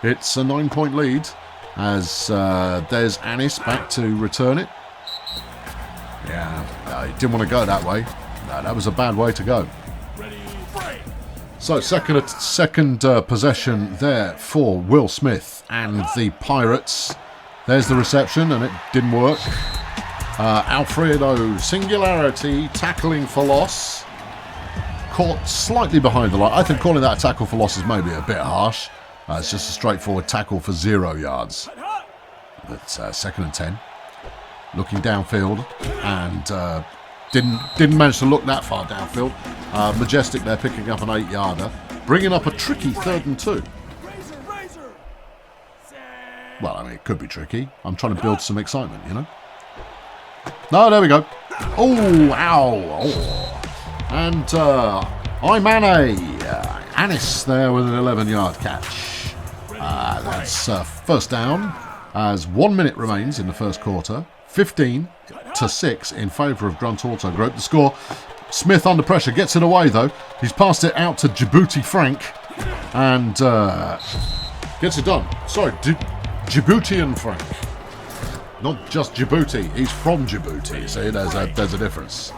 Speaker 1: It's a 9-point lead as there's Anis back to return it. Yeah, no, he didn't want to go that way. No, that was a bad way to go. So second possession there for Will Smith and the Pirates. There's the reception, and it didn't work. Alfredo Singularity tackling for loss. Caught slightly behind the line. I think calling that a tackle for loss is maybe a bit harsh. It's just a straightforward tackle for 0 yards. But 2nd and 10. Looking downfield, and didn't manage to look that far downfield. Majestic there picking up an 8-yarder. Bringing up a tricky 3rd and 2. Well, I mean, it could be tricky. I'm trying to build some excitement, you know. No, there we go. Oh, ow. Oh. And Imane. Anis there with an 11-yard catch. That's first down as 1 minute remains in the first quarter. 15-6 in favour of Grunt Auto Gruppe. The score, Smith under pressure, gets it away though. He's passed it out to Djibouti Frank and gets it done. Sorry, Djiboutian Frank. Not just Djibouti, he's from Djibouti. See, there's a difference.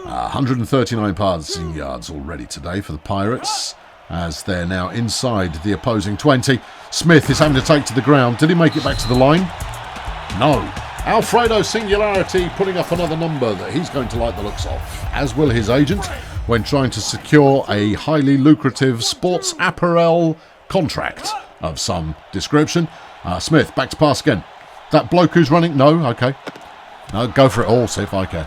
Speaker 1: 139 passing yards already today for the Pirates as they're now inside the opposing 20. Smith is having to take to the ground. Did he make it back to the line? No. Alfredo Singularity putting up another number that he's going to like the looks of, as will his agent, when trying to secure a highly lucrative sports apparel contract of some description. Smith, back to pass again. That bloke who's running? No? Okay. No, go for it all, see if I can.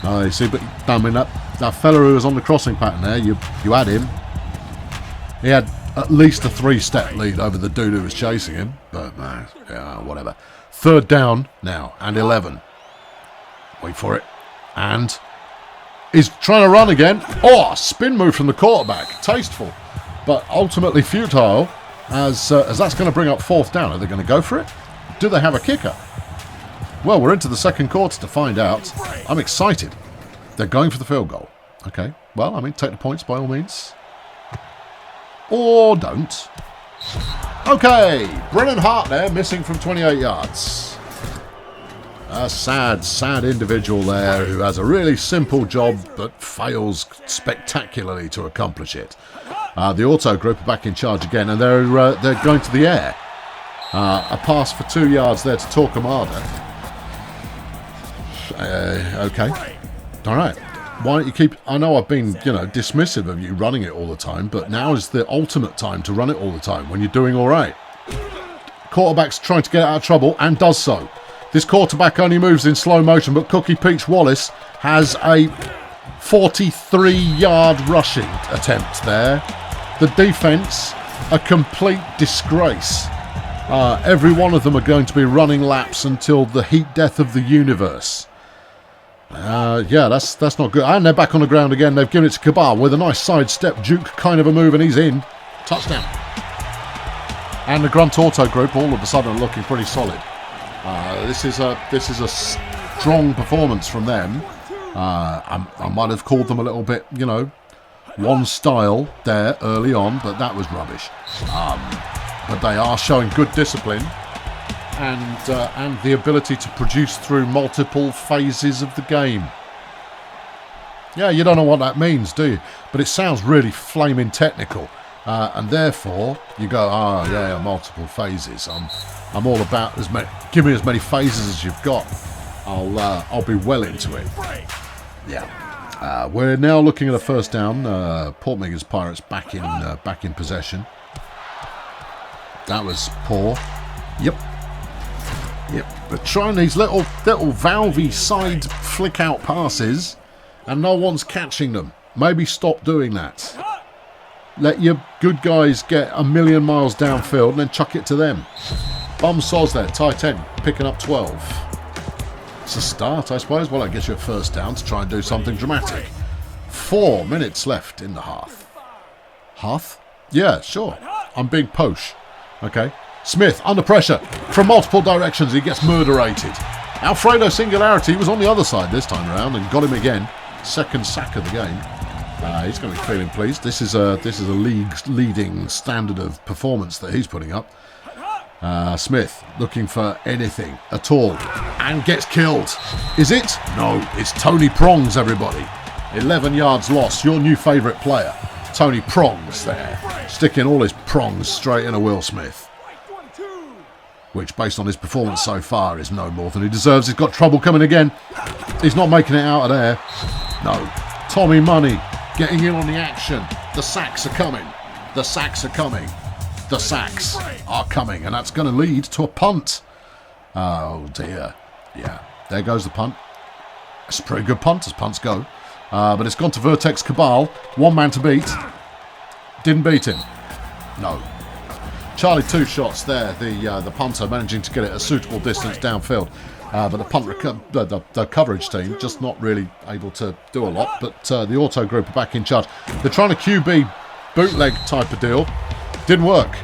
Speaker 1: No, you see, but I mean, that fella who was on the crossing pattern there, you had him. He had at least a 3-step lead over the dude who was chasing him, but yeah, whatever. 3rd down now, and 11. Wait for it. And he's trying to run again. Oh, spin move from the quarterback. Tasteful, but ultimately futile, as that's going to bring up 4th down. Are they going to go for it? Do they have a kicker? Well, we're into the second quarter to find out. I'm excited. They're going for the field goal. Okay, well, I mean, take the points by all means. Or don't. Okay, Brennan Hart there, missing from 28 yards. A sad individual there who has a really simple job but fails spectacularly to accomplish it. The Auto Group are back in charge again, and they're going to the air. A pass for 2 yards there to Torquemada. Okay, all right. Why don't you keep... I know I've been, dismissive of you running it all the time, but now is the ultimate time to run it all the time when you're doing all right. Quarterback's trying to get out of trouble and does so. This quarterback only moves in slow motion, but Cookie Peach Wallace has a 43-yard rushing attempt there. The defence, a complete disgrace. Every one of them are going to be running laps until the heat death of the universe. Yeah, that's not good. And they're back on the ground again. They've given it to Cabal with a nice sidestep Duke kind of a move, and he's in. Touchdown. And the Grunt Auto Group all of a sudden are looking pretty solid. This is a strong performance from them. I might have called them a little bit, one style there early on, but that was rubbish. But they are showing good discipline. And the ability to produce through multiple phases of the game. Yeah, you don't know what that means, do you? But it sounds really flaming technical. And therefore, you go, yeah, multiple phases. I'm all about give me as many phases as you've got. I'll be well into it. Yeah. We're now looking at a first down. Port Miggins Pirates back in possession. That was poor. Yep, but trying these little valvey side flick out passes, and no one's catching them. Maybe stop doing that. Let your good guys get a million miles downfield and then chuck it to them. Bum Soz there, tight end, picking up 12. It's a start, I suppose. Well, that gets you a first down to try and do something dramatic. 4 minutes left in the half. Half? Yeah, sure. I'm being posh. Okay. Smith under pressure from multiple directions. He gets murderated. Alfredo Singularity was on the other side this time around and got him again. Second sack of the game. He's going to be feeling pleased. This is a league leading standard of performance that he's putting up. Smith looking for anything at all and gets killed. Is it? No, it's Tony Prongs, everybody. 11 yards lost. Your new favourite player, Tony Prongs there, sticking all his prongs straight into Will Smith, which, based on his performance so far, is no more than he deserves. He's got trouble coming again. He's not making it out of there. No. Tommy Money getting in on the action. The sacks are coming. The sacks are coming. The sacks are coming. And that's going to lead to a punt. Oh, dear. Yeah. There goes the punt. It's a pretty good punt, as punts go. But it's gone to Vertex Cabal. One man to beat. Didn't beat him. No. Charlie, 2 shots there. The punter managing to get it a suitable distance downfield. But the coverage team just not really able to do a lot. But the auto group are back in charge. They're trying a QB bootleg type of deal. Didn't work.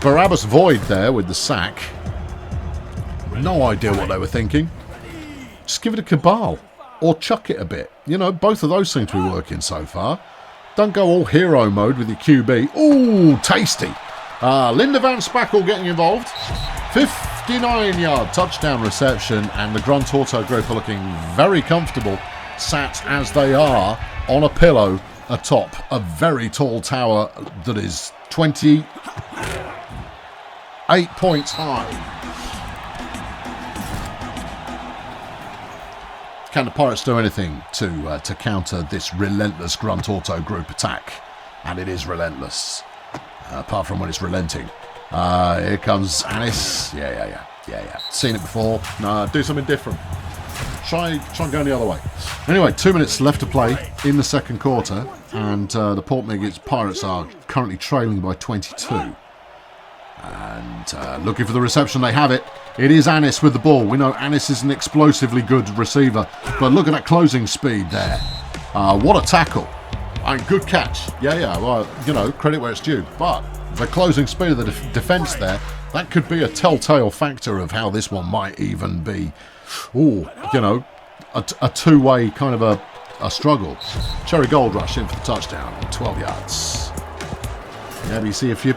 Speaker 1: Barabbas Void there with the sack. No idea what they were thinking. Just give it a Cabal. Or chuck it a bit. You know, both of those seem to be working so far. Don't go all hero mode with your QB. Ooh, tasty. Linda Van Spackle getting involved. 59-yard touchdown reception, and the Grunt Auto Group are looking very comfortable, sat as they are on a pillow atop a very tall tower that is 28 points high. Can the Pirates do anything to counter this relentless Grunt Auto Group attack? And it is relentless, apart from when it's relenting. Here comes Anis. Yeah. Seen it before. No, do something different. Try going the other way. Anyway, 2 minutes left to play in the second quarter, and the Port Miggins Pirates are currently trailing by 22. And looking for the reception, they have it. It is Anis with the ball. We know Anis is an explosively good receiver, but look at that closing speed there. What a tackle. And good catch. Yeah, well, you know, credit where it's due. But the closing speed of the defence there, that could be a telltale factor of how this one might even be, a two-way kind of a struggle. Cherry Gold Rush in for the touchdown, 12 yards. Yeah, but you see, if you're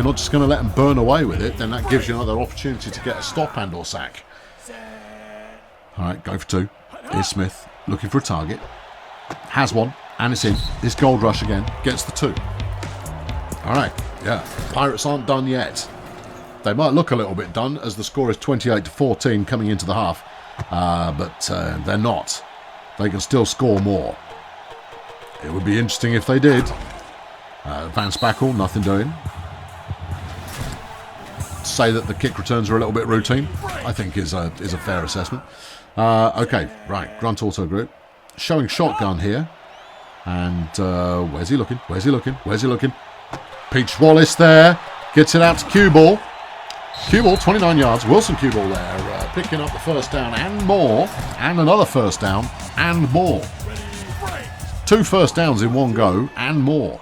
Speaker 1: not just going to let them burn away with it, then that gives you another opportunity to get a stop and or sack. All right, go for 2. Here's Smith, looking for a target. Has one, and it's in. This Gold Rush again, gets the 2. All right, yeah, Pirates aren't done yet. They might look a little bit done, as the score is 28-14 coming into the half, but they're not. They can still score more. It would be interesting if they did. Van Spackle, nothing doing. Say that the kick returns are a little bit routine, I think is a fair assessment. Okay, right, Grunt Auto Group. Showing shotgun here. And where's he looking? Peach Wallace there. Gets it out to Cue Ball. Cue Ball, 29 yards. Wilson Cue Ball there. Picking up the first down and more. And another first down and more. 2 first downs in one go and more.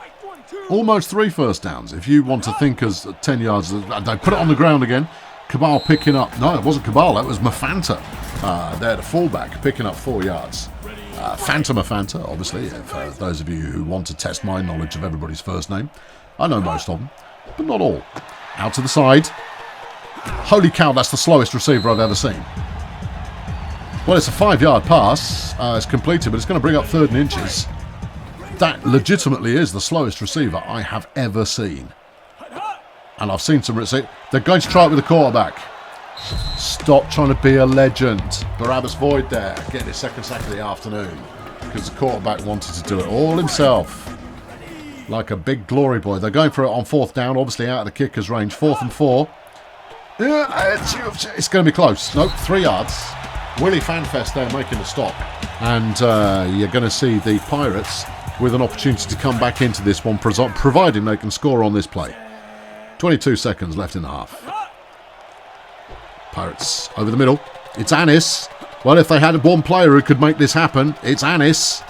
Speaker 1: Almost 3 first downs, if you want to think as 10 yards. They put it on the ground again. Cabal picking up. No, it wasn't Cabal. That was Mafanta. There, the fullback, picking up 4 yards. Phantom Mafanta, obviously, for those of you who want to test my knowledge of everybody's first name. I know most of them, but not all. Out to the side. Holy cow, that's the slowest receiver I've ever seen. Well, it's a 5-yard pass. It's completed, but it's going to bring up 3rd and inches. That legitimately is the slowest receiver I have ever seen. And I've seen some receivers. They're going to try it with the quarterback. Stop trying to be a legend. Barabbas Void there, getting his 2nd sack of the afternoon. Because the quarterback wanted to do it all himself. Like a big glory boy. They're going for it on 4th down, obviously out of the kicker's range. 4th and 4. It's going to be close. Nope, 3 yards. Willie Fanfest there making the stop. And you're going to see the Pirates with an opportunity to come back into this one, providing they can score on this play. 22 seconds left in the half. Pirates over the middle. It's Anis. Well, if they had one player who could make this happen, it's Anis.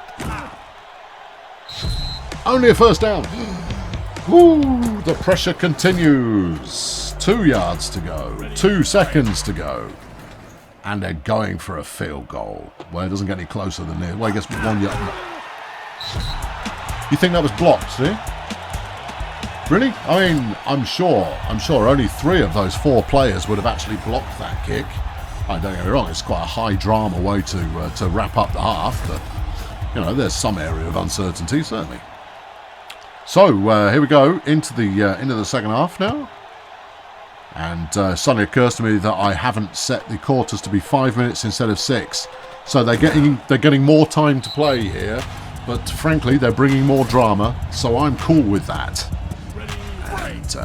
Speaker 1: Only a first down. Woo, the pressure continues. 2 yards to go. 2 seconds to go. And they're going for a field goal. Well, it doesn't get any closer than this. Well, I guess 1 yard. You think that was blocked, do you? Really? I mean, I'm sure only 3 of those 4 players would have actually blocked that kick. I don't get me wrong, it's quite a high drama way to wrap up the half, but you know, there's some area of uncertainty certainly. So here we go into the second half now, and suddenly occurs to me that I haven't set the quarters to be 5 minutes instead of 6, so they're getting more time to play here, but frankly they're bringing more drama, so I'm cool with that. And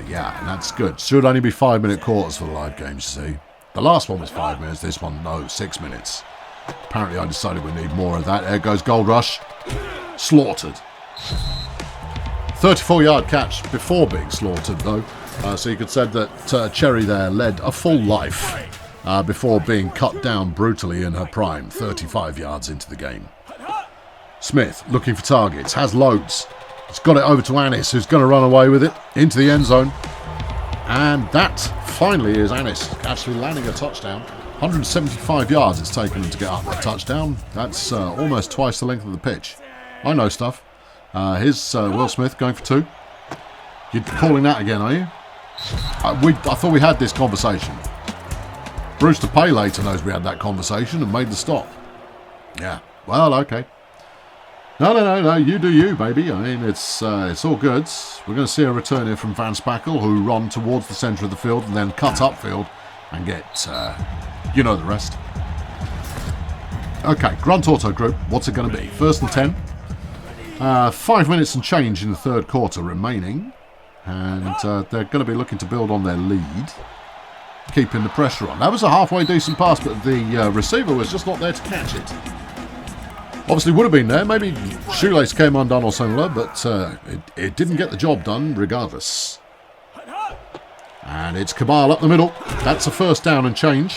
Speaker 1: yeah, and that's good. Should only be 5-minute quarters for the live games, you see. The last one was 5 minutes, this one, no, 6 minutes. Apparently I decided we need more of that. There goes Gold Rush. Slaughtered. 34-yard catch before being slaughtered, though. So you could say that Cherry there led a full life before being cut down brutally in her prime, 35 yards into the game. Smith looking for targets, has loads. He's got it over to Anis, who's going to run away with it into the end zone. And that finally is Anis actually landing a touchdown. 175 yards it's taken him to get up that touchdown. That's almost twice the length of the pitch. I know stuff. Here's Will Smith going for 2. You're calling that again, are you? I thought we had this conversation. Brewster Pay later knows we had that conversation and made the stop. Yeah, well, okay. No, you do you, baby. I mean, it's all good. We're going to see a return here from Van Spackle, who run towards the centre of the field and then cut upfield and get, you know the rest. Okay, Grunt Auto Group, what's it going to be? 1st and 10. 5 minutes and change in the third quarter remaining. And they're going to be looking to build on their lead, keeping the pressure on. That was a halfway decent pass, but the receiver was just not there to catch it. Obviously would have been there. Maybe shoelace came undone or similar, but it didn't get the job done regardless. And it's Cabal up the middle. That's a 1st down and change.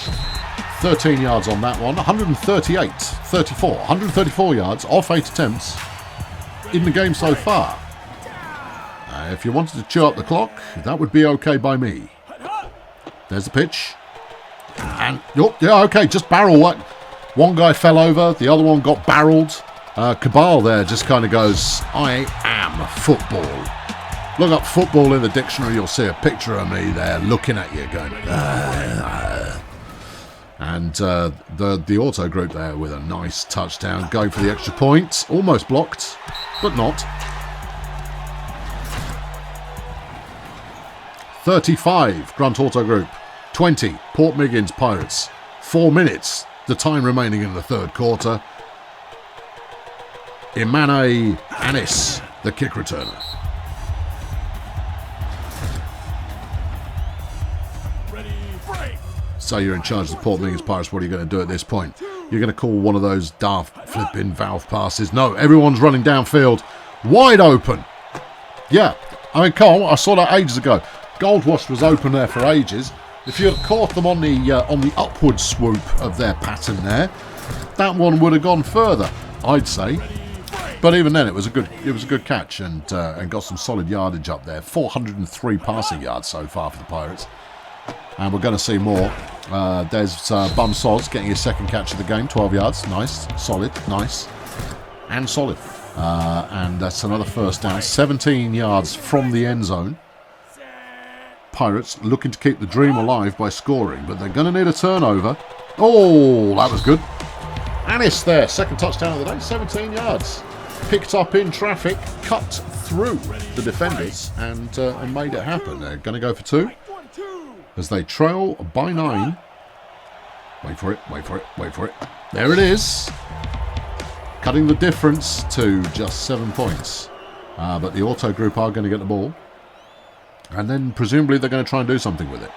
Speaker 1: 13 yards on that one. 134 yards off 8 attempts in the game so far. If you wanted to chew up the clock, that would be okay by me. There's the pitch. And, yeah, okay, just barrel what. One guy fell over, the other one got barreled. Cabal there just kind of goes, I am football. Look up football in the dictionary, you'll see a picture of me there looking at you going, And the auto group there with a nice touchdown, going for the extra point. Almost blocked, but not. 35, Grunt Auto Group. 20, Port Miggins Pirates. 4 minutes, the time remaining in the third quarter. Imane Anis, the kick returner. So you're in charge of the Port Miggins Pirates. What are you going to do at this point? You're going to call one of those daft flipping valve passes. No, everyone's running downfield. Wide open. Yeah, I mean, Cole, I saw that ages ago. Goldwash was open there for ages. If you had caught them on the upward swoop of their pattern there, that one would have gone further, I'd say. But even then, it was a good catch and got some solid yardage up there. 403 passing yards so far for the Pirates, and we're going to see more. There's Bum Soz getting his 2nd catch of the game, 12 yards, nice, solid, nice, and solid. And that's another 1st down, 17 yards from the end zone. Pirates looking to keep the dream alive by scoring, but they're going to need a turnover. Oh, that was good. Anis there, 2nd touchdown of the day, 17 yards. Picked up in traffic, cut through the defenders, and made it happen. They're going to go for 2 as they trail by 9. Wait for it, wait for it, wait for it. There it is. Cutting the difference to just 7 points. But the auto group are going to get the ball. And then presumably they're going to try and do something with it.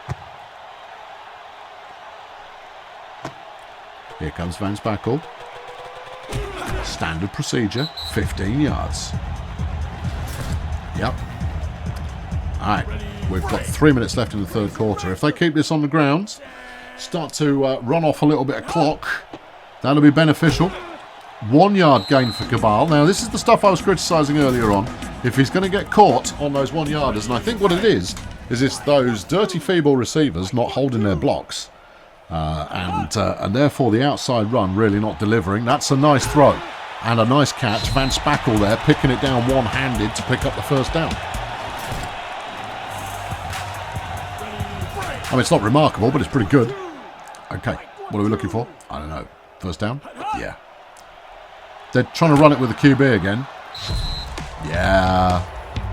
Speaker 1: Here comes Van Spackle. Standard procedure, 15 yards. Yep. Alright, we've got 3 minutes left in the third quarter. If they keep this on the ground, start to run off a little bit of clock, that'll be beneficial. 1 yard gain for Cabal. Now, this is the stuff I was criticising earlier on. If he's going to get caught on those 1 yarders, and I think what it is it's those dirty, feeble receivers not holding their blocks. And therefore the outside run really not delivering. That's a nice throw and a nice catch. Van Spackle there picking it down one-handed to pick up the 1st down. mean, it's not remarkable, but it's pretty good. Okay, what are we looking for? I don't know. First down? Yeah. They're trying to run it with the QB again. Yeah.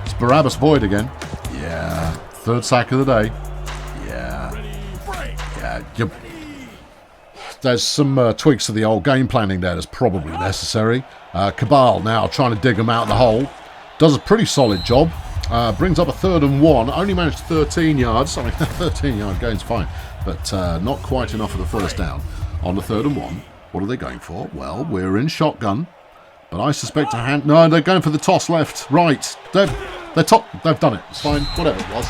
Speaker 1: It's Barabbas Boyd again. Yeah. Third sack of the day. Yeah. Yeah. There's some tweaks to the old game planning there that's probably necessary. Cabal now trying to dig them out of the hole. Does a pretty solid job. Brings up a 3rd and 1. Only managed 13 yards. I mean, 13-yard gain's fine. But not quite enough for the first down. On the 3rd and 1. What are they going for? Well, we're in shotgun. But I suspect a hand... No, they're going for the toss left. Right. They've done it. It's fine. Whatever it was.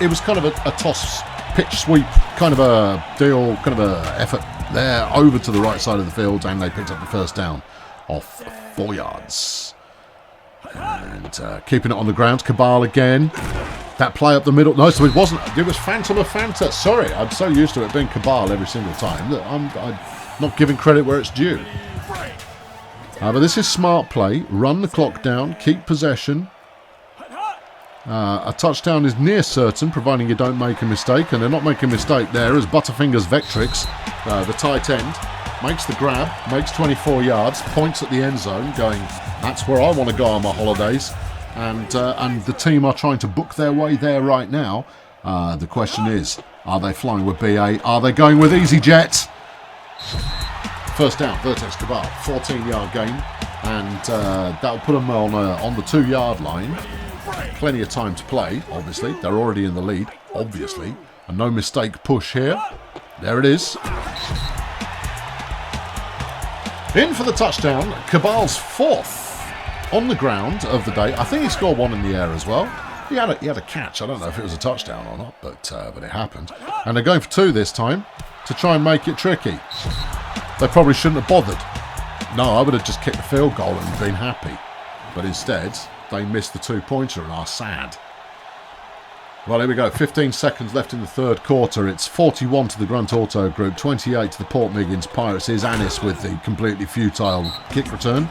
Speaker 1: It was kind of a toss, pitch sweep kind of a deal, kind of a effort there over to the right side of the field. And they picked up the first down off 4 yards. And keeping it on the ground. Cabal again. That play up the middle. No, so it wasn't. It was Phantom of Fanta. Sorry, I'm so used to it being Cabal every single time that I'm not giving credit where it's due. But this is smart play. Run the clock down. Keep possession. A touchdown is near certain, providing you don't make a mistake. And they're not making a mistake there as Butterfingers Vectrix, the tight end, makes the grab, makes 24 yards, points at the end zone, going, that's where I want to go on my holidays. And the team are trying to book their way there right now. The question is, are they flying with BA? Are they going with EasyJet? First down, Vertex Cabal, 14-yard gain. And that'll put them on the 2-yard line. Plenty of time to play, obviously. They're already in the lead, obviously. A no mistake push here. There it is. In for the touchdown. Cabal's 4th on the ground of the day. I think he scored 1 in the air as well. He had a catch. I don't know if it was a touchdown or not, but it happened. And they're going for 2 this time to try and make it tricky. They probably shouldn't have bothered. No, I would have just kicked the field goal and been happy. But instead, they missed the 2-pointer and are sad. Well, here we go. 15 seconds left in the 3rd quarter. It's 41 to the Grunt Auto Group, 28 to the Port Miggins Pirates. Here's Anis with the completely futile kick return.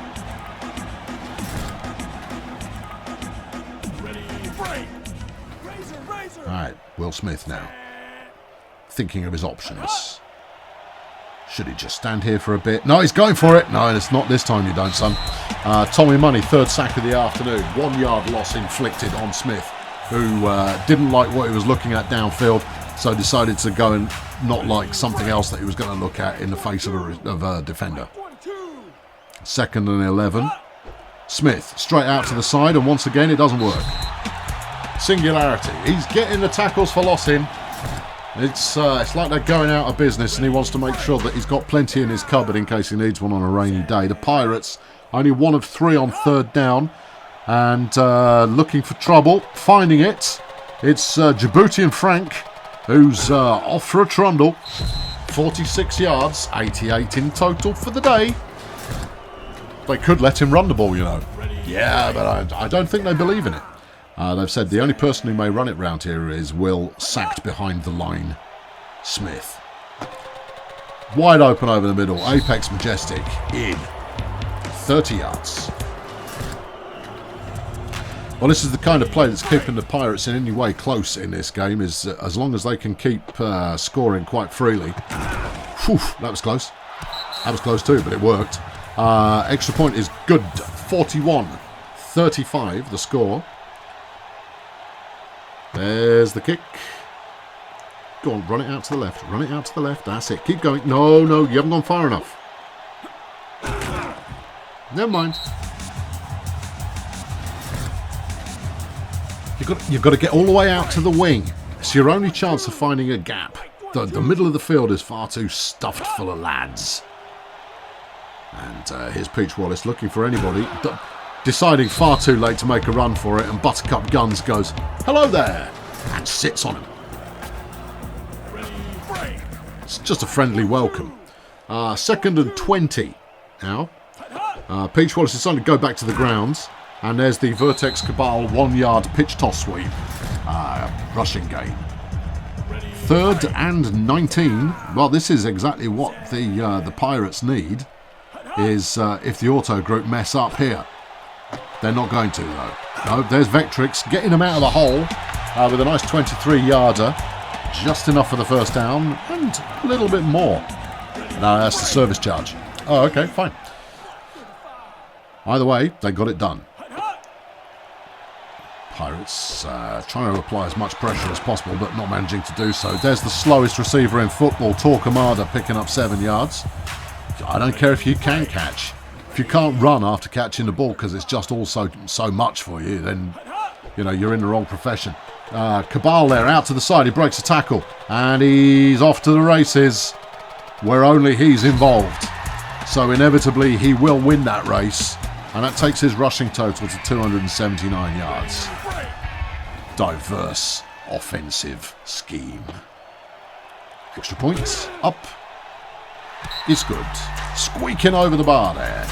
Speaker 1: Alright, Will Smith now. Thinking of his options. Should he just stand here for a bit? No, he's going for it. No, it's not this time you don't, son. Tommy Money, 3rd sack of the afternoon. 1-yard loss inflicted on Smith, who didn't like what he was looking at downfield, so decided to go and not like something else that he was going to look at in the face of a defender. 2nd and 11. Smith, straight out to the side, and once again, it doesn't work. Singularity. He's getting the tackles for loss in. It's like they're going out of business, and he wants to make sure that he's got plenty in his cupboard in case he needs one on a rainy day. The Pirates, only 1 of 3 on 3rd down, and looking for trouble, finding it. It's Djibouti and Frank, who's off for a trundle. 46 yards, 88 in total for the day. They could let him run the ball, you know. Yeah, but I don't think they believe in it. They've said the only person who may run it round here is Will, sacked behind the line. Smith. Wide open over the middle. Apex Majestic in. 30 yards. Well, this is the kind of play that's keeping the Pirates in any way close in this game, is as long as they can keep scoring quite freely. Whew, that was close. That was close too, but it worked. Extra point is good. 41-35 the score. There's the kick. Go on, run it out to the left. Run it out to the left. That's it. Keep going. No, you haven't gone far enough. Never mind. You've got to get all the way out to the wing. It's your only chance of finding a gap. The middle of the field is far too stuffed full of lads. And here's Peach Wallace looking for anybody. Deciding far too late to make a run for it, and Buttercup Guns goes, hello there, and sits on him. It's just a friendly welcome. 2nd and 20 now. Peach Wallace is starting to go back to the grounds, and there's the Vertex Cabal 1-yard pitch toss sweep. Rushing gain. 3rd and 19. Well, this is exactly what the Pirates need, is if the Auto Group mess up here. They're not going to, though. No, there's Vectrix getting them out of the hole with a nice 23-yarder. Just enough for the first down and a little bit more. No, that's the service charge. Oh, okay, fine. Either way, they got it done. Pirates trying to apply as much pressure as possible, but not managing to do so. There's the slowest receiver in football, Torquemada, picking up 7 yards. I don't care if you can catch. If you can't run after catching the ball because it's just all so much for you, then you're in the wrong profession. Cabal there, out to the side. He breaks a tackle, and he's off to the races, where only he's involved. So inevitably, he will win that race, and that takes his rushing total to 279 yards. Diverse offensive scheme. Extra points up. It's good. Squeaking over the bar there.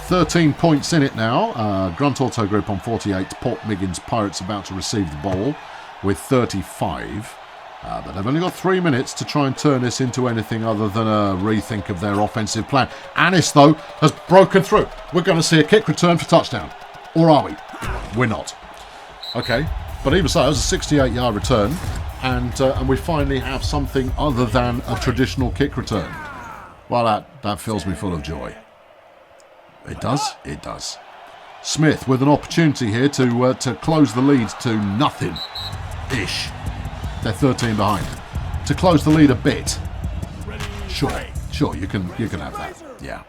Speaker 1: 13 points in it now. Grunt Auto Gruppe on 48. Port Miggins Pirates about to receive the ball with 35. But they've only got 3 minutes to try and turn this into anything other than a rethink of their offensive plan. Anis, though, has broken through. We're going to see a kick return for touchdown. Or are we? We're not. Okay. But even so, it was a 68-yard return. And we finally have something other than a traditional kick return. Well, that fills me full of joy. It does? It does. Smith with an opportunity here to close the lead to nothing-ish. They're 13 behind. To close the lead a bit. Sure, you can have that. Yeah.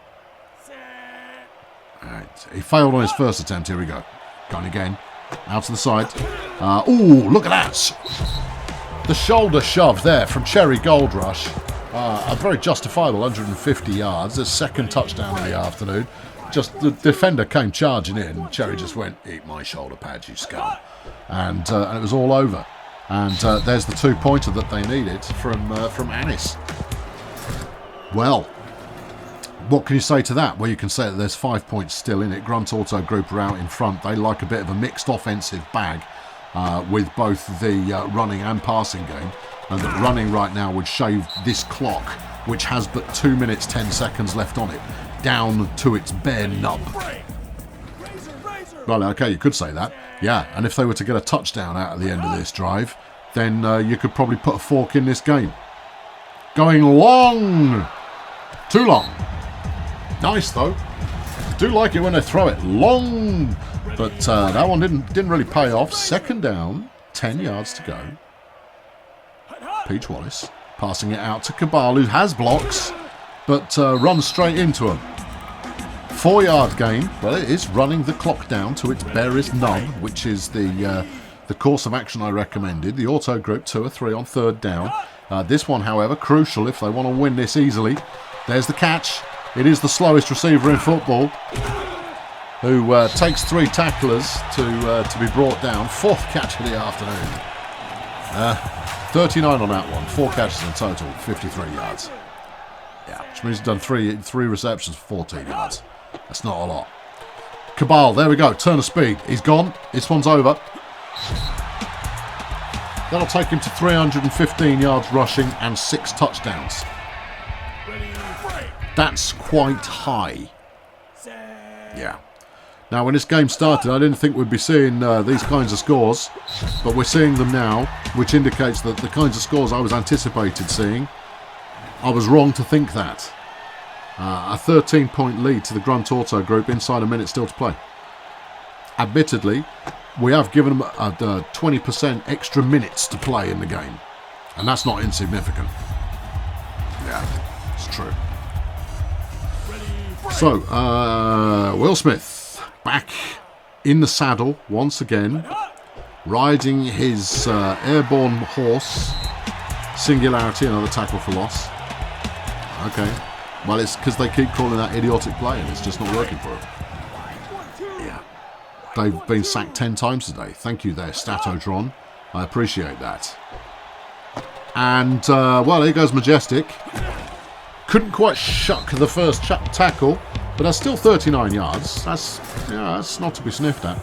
Speaker 1: Alright. He failed on his first attempt. Here we go. Going again. Out to the side. Ooh, look at that. The shoulder shove there from Cherry Gold Rush. A very justifiable 150 yards. The second touchdown of the afternoon. Just the defender came charging in. Cherry just went, eat my shoulder pads, you scum. And it was all over. And there's the 2-pointer that they needed from Anis. Well, what can you say to that? Well, you can say that there's 5 points still in it. Grunt Auto Gruppe are out in front. They like a bit of a mixed offensive bag with both the running and passing game. And that running right now would shave this clock, which has but 2 minutes 10 seconds left on it, down to its bare nub. Well, okay, you could say that. Yeah, and if they were to get a touchdown out of the end of this drive, then you could probably put a fork in this game. Going long! Too long. Nice, though. Do like it when they throw it long. But that one didn't really pay off. Second down, 10 yards to go. Peach Wallace passing it out to Cabal, who has blocks, but runs straight into him. 4-yard gain. Well, it is running the clock down to its barest nub, which is the course of action I recommended. The Auto Gruppe 2 or 3 on third down. This one, however, crucial if they want to win this easily. There's the catch. It is the slowest receiver in football, who takes 3 tacklers to be brought down. 4th catch of the afternoon. 39 on that one. 4 catches in total, 53 yards. Yeah, which means he's done three receptions for 14 yards. That's not a lot. Cabal, there we go. Turn of speed. He's gone. This one's over. That'll take him to 315 yards rushing and 6 touchdowns. That's quite high. Yeah. Now, when this game started, I didn't think we'd be seeing these kinds of scores, but we're seeing them now, which indicates that the kinds of scores I was anticipated seeing, I was wrong to think that. A 13-point lead to the Grunt Auto Gruppe inside a minute still to play. Admittedly, we have given them 20% extra minutes to play in the game, and that's not insignificant. Yeah, it's true. So, Will Smith back in the saddle once again, riding his airborne horse. Singularity, another tackle for loss. Okay. Well, it's because they keep calling that idiotic play and it's just not working for them. Yeah. They've been sacked 10 times today. Thank you there, Statotron. I appreciate that. And, well, here goes Majestic. Couldn't quite shuck the first tackle, but that's still 39 yards. That's not to be sniffed at.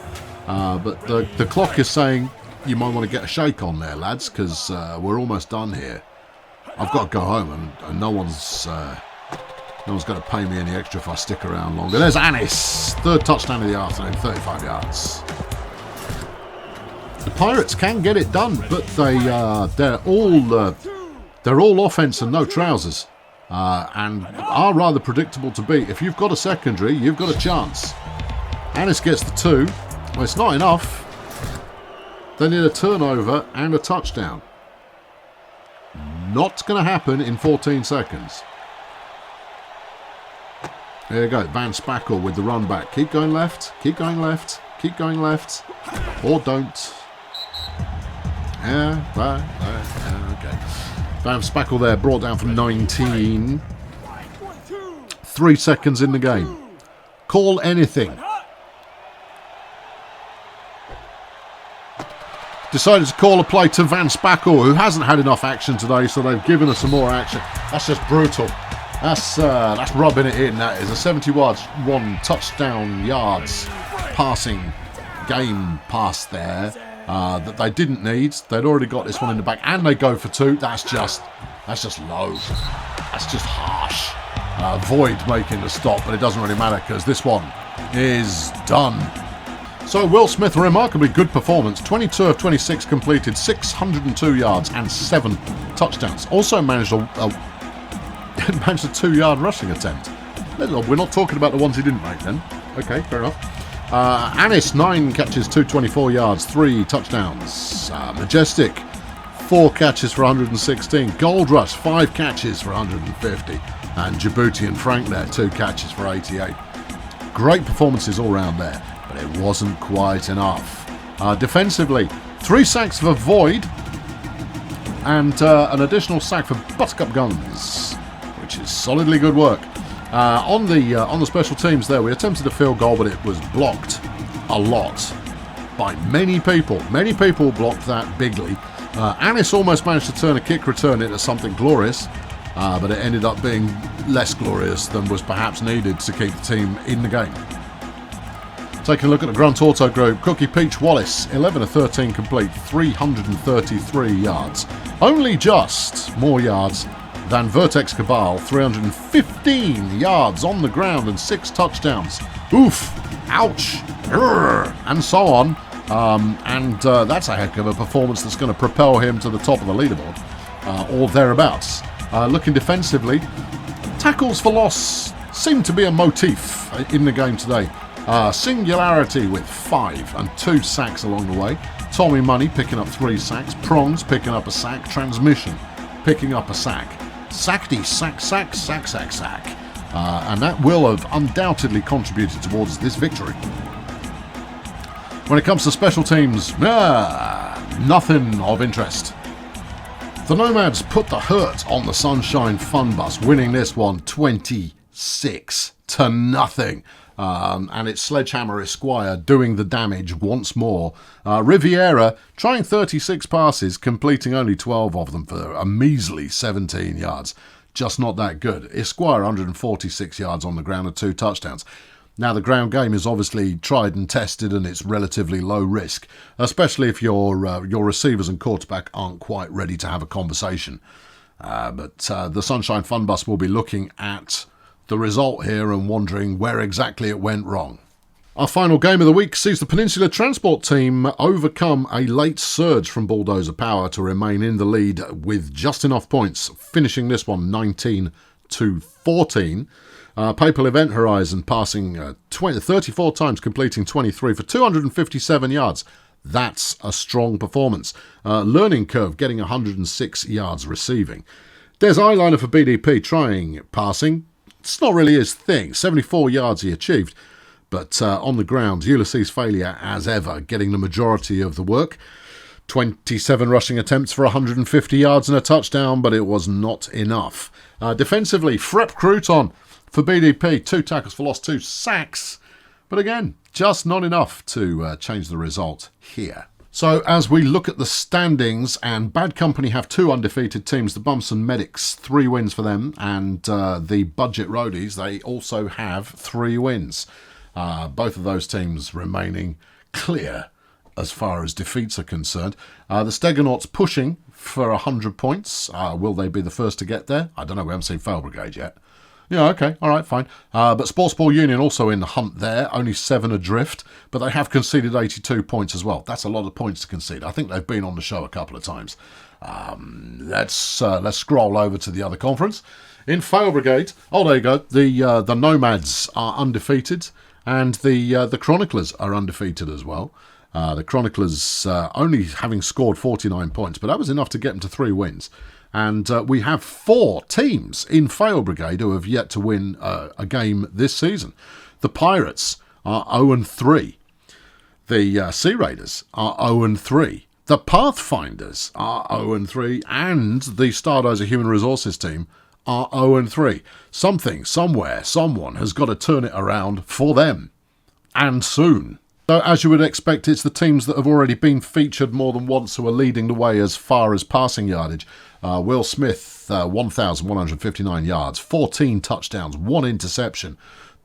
Speaker 1: But the clock is saying you might want to get a shake on there, lads, because we're almost done here. I've got to go home, and no one's going to pay me any extra if I stick around longer. There's Anis, 3rd touchdown of the afternoon, 35 yards. The Pirates can get it done, but they're all offence and no trousers, and are rather predictable to beat. If you've got a secondary, you've got a chance. Annis gets the 2. Well, it's not enough. They need a turnover and a touchdown. Not going to happen in 14 seconds. There you go, Van Spackle with the run back. Keep going left, keep going left, keep going left, or don't. Yeah, okay. Van Spackle there, brought down from 19. 3 seconds in the game. Call anything. Decided to call a play to Van Spackle, who hasn't had enough action today, so they've given us some more action. That's just brutal. That's rubbing it in. That is a 71 touchdown yards passing game pass there that they didn't need. They'd already got this one in the back, and they go for 2. That's just low. That's just harsh. Void making the stop, but it doesn't really matter because this one is done. So Will Smith, a remarkably good performance. 22 of 26 completed, 602 yards and 7 touchdowns. Also managed a 2-yard rushing attempt. We're not talking about the ones he didn't make then. Okay, fair enough. Annis, 9 catches, 224 yards, 3 touchdowns. Majestic, 4 catches for 116. Gold Rush, 5 catches for 150. And Djibouti and Frank there, 2 catches for 88. Great performances all round there, but it wasn't quite enough. Defensively, 3 sacks for Void and an additional sack for Buttercup Guns, which is solidly good work. On the special teams there, we attempted a field goal, but it was blocked a lot by many people. Many people blocked that bigly. Annis almost managed to turn a kick return into something glorious, but it ended up being less glorious than was perhaps needed to keep the team in the game. Taking a look at the Grunt Auto Group, Cookie Peach Wallace, 11 of 13 complete, 333 yards. Only just more yards than Vertex Cabal, 315 yards on the ground and 6 touchdowns. Oof, ouch, and so on. That's a heck of a performance that's going to propel him to the top of the leaderboard, or thereabouts. Looking defensively, tackles for loss seem to be a motif in the game today. Singularity with 5 and 2 sacks along the way. Tommy Money picking up 3 sacks. Prongs picking up a sack. Transmission picking up a sack. Sackety, sack. And that will have undoubtedly contributed towards this victory. When it comes to special teams, nothing of interest. The Nomads put the hurt on the Sunshine Fun Bus, winning this one 26-0. And it's Sledgehammer Esquire doing the damage once more. Riviera trying 36 passes, completing only 12 of them for a measly 17 yards. Just not that good. Esquire 146 yards on the ground and 2 touchdowns. Now, the ground game is obviously tried and tested, and it's relatively low risk, especially if your receivers and quarterback aren't quite ready to have a conversation. But the Sunshine Fun Bus will be looking at the result here and wondering where exactly it went wrong. Our final game of the week sees the Peninsula Transport team overcome a late surge from Bulldozer Power to remain in the lead with just enough points, finishing this one 19-14. Papal Event Horizon passing 34 times, completing 23 for 257 yards. That's a strong performance. Learning Curve getting 106 yards receiving. There's Eyeliner for BDP trying passing. It's not really his thing. 74 yards he achieved. But on the ground, Ulysses Failure, as ever, getting the majority of the work. 27 rushing attempts for 150 yards and a touchdown, but it was not enough. Defensively, Frep Crouton for BDP. 2 tackles for loss, 2 sacks. But again, just not enough to change the result here. So as we look at the standings, and Bad Company have 2 undefeated teams, the Bumps and Medics, 3 wins for them, and the Budget Roadies, they also have 3 wins. Both of those teams remaining clear as far as defeats are concerned. The Stegonauts pushing for 100 points. Will they be the first to get there? I don't know, we haven't seen Fail Brigade yet. Yeah, okay, all right, fine. But Sportsball Union also in the hunt there, only 7 adrift, but they have conceded 82 points as well. That's a lot of points to concede. I think they've been on the show a couple of times. Let's scroll over to the other conference. In Fail Brigade, oh, there you go. The Nomads are undefeated, and the Chroniclers are undefeated as well. The Chroniclers only having scored 49 points, but that was enough to get them to 3 wins. And we have 4 teams in Fail Brigade who have yet to win a game this season. The Pirates are 0-3. The Sea Raiders are 0-3. The Pathfinders are 0-3. And the Stardozer Human Resources team are 0-3. Something, somewhere, someone has got to turn it around for them. And soon. So, as you would expect, it's the teams that have already been featured more than once who are leading the way as far as passing yardage. Will Smith, 1,159 yards, 14 touchdowns, 1 interception.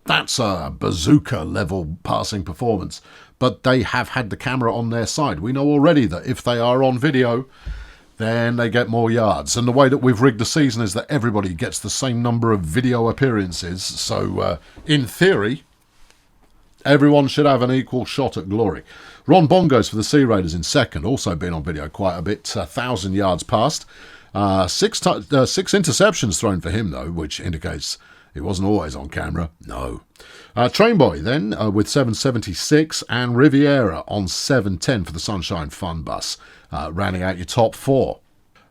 Speaker 1: That's a bazooka-level passing performance. But they have had the camera on their side. We know already that if they are on video, then they get more yards. And the way that we've rigged the season is that everybody gets the same number of video appearances. So, in theory, everyone should have an equal shot at glory. Ron Bongos for the Sea Raiders in second, also been on video quite a bit, 1,000 yards passed. 6 interceptions thrown for him, though, which indicates he wasn't always on camera. No. Trainboy, then, with 776, and Riviera on 710 for the Sunshine Fun Bus, rounding out your top 4.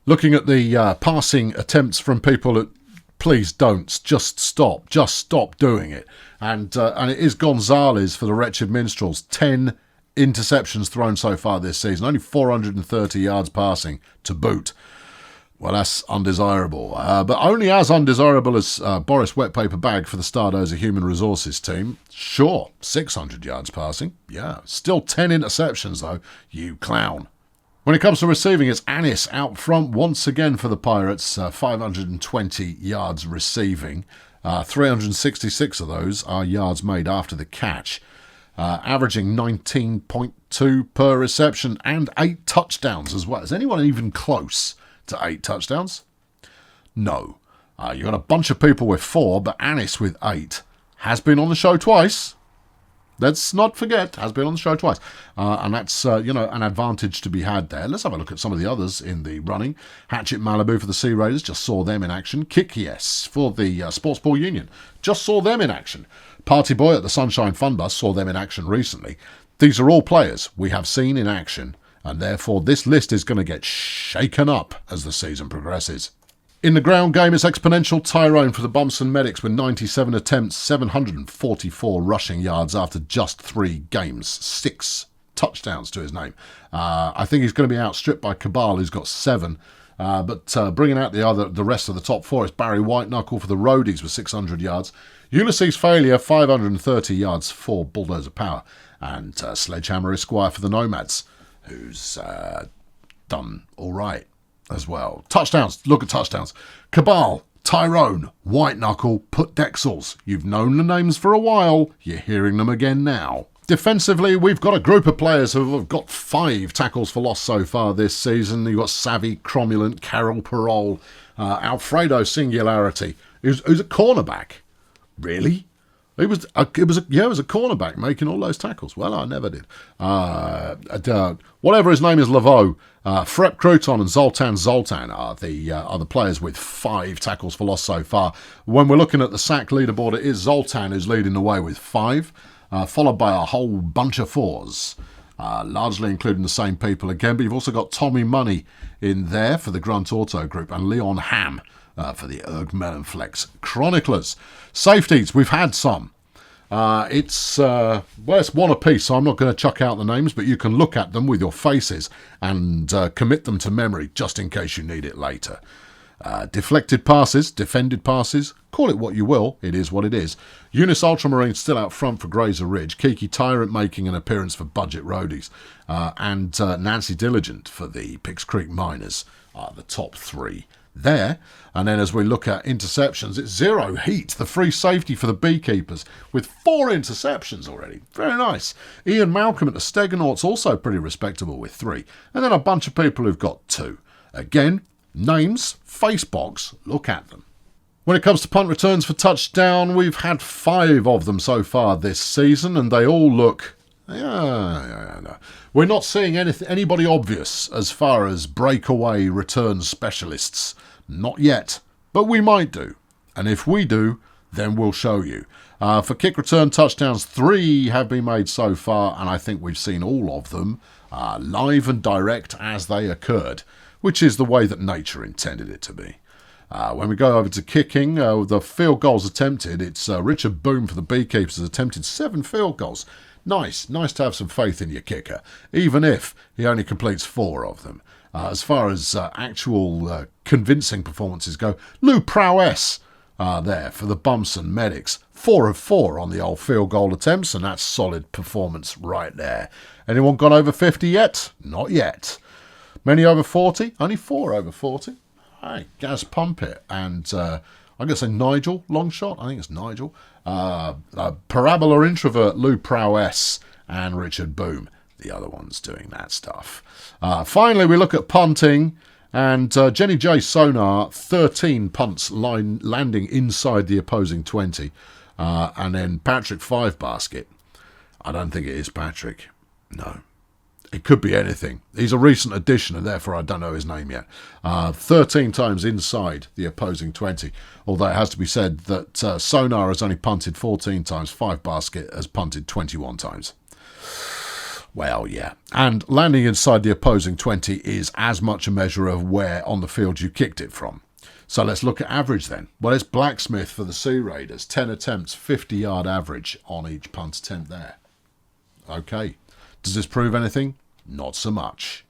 Speaker 1: Looking at the passing attempts from people that please don't, just stop doing it. And it is Gonzalez for the Wretched Minstrels, 10 interceptions thrown so far this season, only 430 yards passing to boot. Well, that's undesirable, but only as undesirable as Boris Wet Paper Bag for the Stardozer Human Resources team. Sure, 600 yards passing, yeah. Still 10 interceptions, though, you clown. When it comes to receiving, it's Anis out front once again for the Pirates, 520 yards receiving. 366 of those are yards made after the catch, averaging 19.2 per reception and 8 touchdowns as well. Is anyone even close to 8 touchdowns? No. You got a bunch of people with 4, but Anis with 8 has been on the show twice. Let's not forget, has been on the show twice. And that's, an advantage to be had there. Let's have a look at some of the others in the running. Hatchet Malibu for the Sea Raiders, just saw them in action. Kick Yes for the Sportsball Union, just saw them in action. Party Boy at the Sunshine Fun Bus saw them in action recently. These are all players we have seen in action, and therefore this list is going to get shaken up as the season progresses. In the ground game, it's Exponential Tyrone for the Bumson Medics with 97 attempts, 744 rushing yards after just 3 games, 6 touchdowns to his name. I think he's going to be outstripped by Cabal, who's got 7. But bringing out the rest of the top 4 is Barry White Knuckle for the Roadies with 600 yards. Ulysses Failure, 530 yards for Bulldozer Power. And Sledgehammer Esquire for the Nomads, who's done all right as well. Touchdowns, look at touchdowns. Cabal, Tyrone, White Knuckle, Put Dexels. You've known the names for a while, you're hearing them again now. Defensively, we've got a group of players who have got 5 tackles for loss so far this season. You've got Savvy, Cromulent, Carol Parole, Alfredo Singularity, who's a cornerback. Really? It was a cornerback making all those tackles. Well, I never did. Whatever his name is, Laveau, Frep Crouton and Zoltan are the players with 5 tackles for loss so far. When we're looking at the sack leaderboard, it is Zoltan who's leading the way with 5, followed by a whole bunch of 4s, largely including the same people again. But you've also got Tommy Money in there for the Grunt Auto Group and Leon Ham for the Erg Melonflex Chroniclers. Safeties, we've had some. It's 1 apiece, so I'm not going to chuck out the names, but you can look at them with your faces and commit them to memory just in case you need it later. Deflected passes, defended passes, call it what you will, it is what it is. Eunice Ultramarine still out front for Grazer Ridge, Kiki Tyrant making an appearance for Budget Roadies, and Nancy Diligent for the Picks Creek Miners are the top 3 there. And then as we look at interceptions, it's Zero Heat, the free safety for the Beekeepers, with 4 interceptions already. Very nice. Ian Malcolm at the Steganauts, also pretty respectable with 3. And then a bunch of people who've got 2. Again, names, Facebox, look at them. When it comes to punt returns for touchdown, we've had 5 of them so far this season, and they all look... no. We're not seeing anybody obvious as far as breakaway return specialists. Not yet, but we might do. And if we do, then we'll show you. For kick return touchdowns, 3 have been made so far, and I think we've seen all of them live and direct as they occurred, which is the way that nature intended it to be. When we go over to kicking, the field goals attempted, it's Richard Boom for the Beekeepers has attempted 7 field goals. Nice to have some faith in your kicker, even if he only completes 4 of them. As far as actual convincing performances go, Lou Prowess there for the Bumps and Medics. 4 of 4 on the old field goal attempts, and that's solid performance right there. Anyone gone over 50 yet? Not yet. Many over 40? Only 4 over 40. Hey, Gaz Pumpit and I'm going to say Nigel Longshot. I think it's Nigel. Parabola Introvert Lou Prowess and Richard Boom. The other one's doing that stuff. Finally, we look at punting. And Jenny J. Sonar, 13 punts landing inside the opposing 20. And then Patrick 5 basket. I don't think it is Patrick. No. It could be anything. He's a recent addition, and therefore I don't know his name yet. 13 times inside the opposing 20. Although it has to be said that Sonar has only punted 14 times. 5 basket has punted 21 times. Well, yeah. And landing inside the opposing 20 is as much a measure of where on the field you kicked it from. So let's look at average then. Well, it's Blacksmith for the Sea Raiders. 10 attempts, 50-yard average on each punt attempt there. Okay. Does this prove anything? Not so much.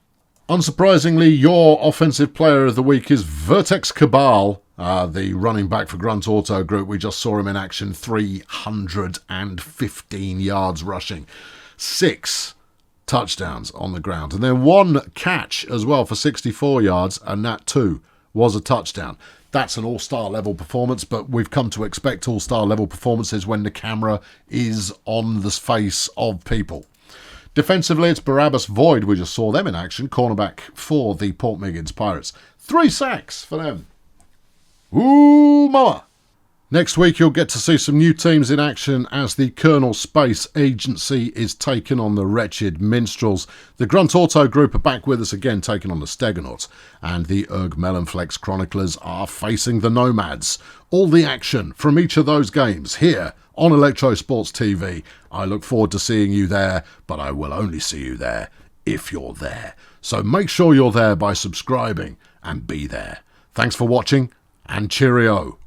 Speaker 1: Unsurprisingly, your offensive player of the week is Vertex Cabal, the running back for Grunt Auto Group. We just saw him in action, 315 yards rushing. 6 touchdowns on the ground. And then 1 catch as well for 64 yards, and that too was a touchdown. That's an all-star level performance, but we've come to expect all-star level performances when the camera is on the face of people. Defensively, it's Barabbas Void. We just saw them in action. Cornerback for the Port Miggins Pirates. 3 sacks for them. Ooh, mama. Next week, you'll get to see some new teams in action as the Colonel Space Agency is taking on the Wretched Minstrels. The Grunt Auto Group are back with us again, taking on the Stegonauts. And the Erg Melonflex Chroniclers are facing the Nomads. All the action from each of those games here on Electrosports TV. I look forward to seeing you there, but I will only see you there if you're there. So make sure you're there by subscribing and be there. Thanks for watching, and cheerio.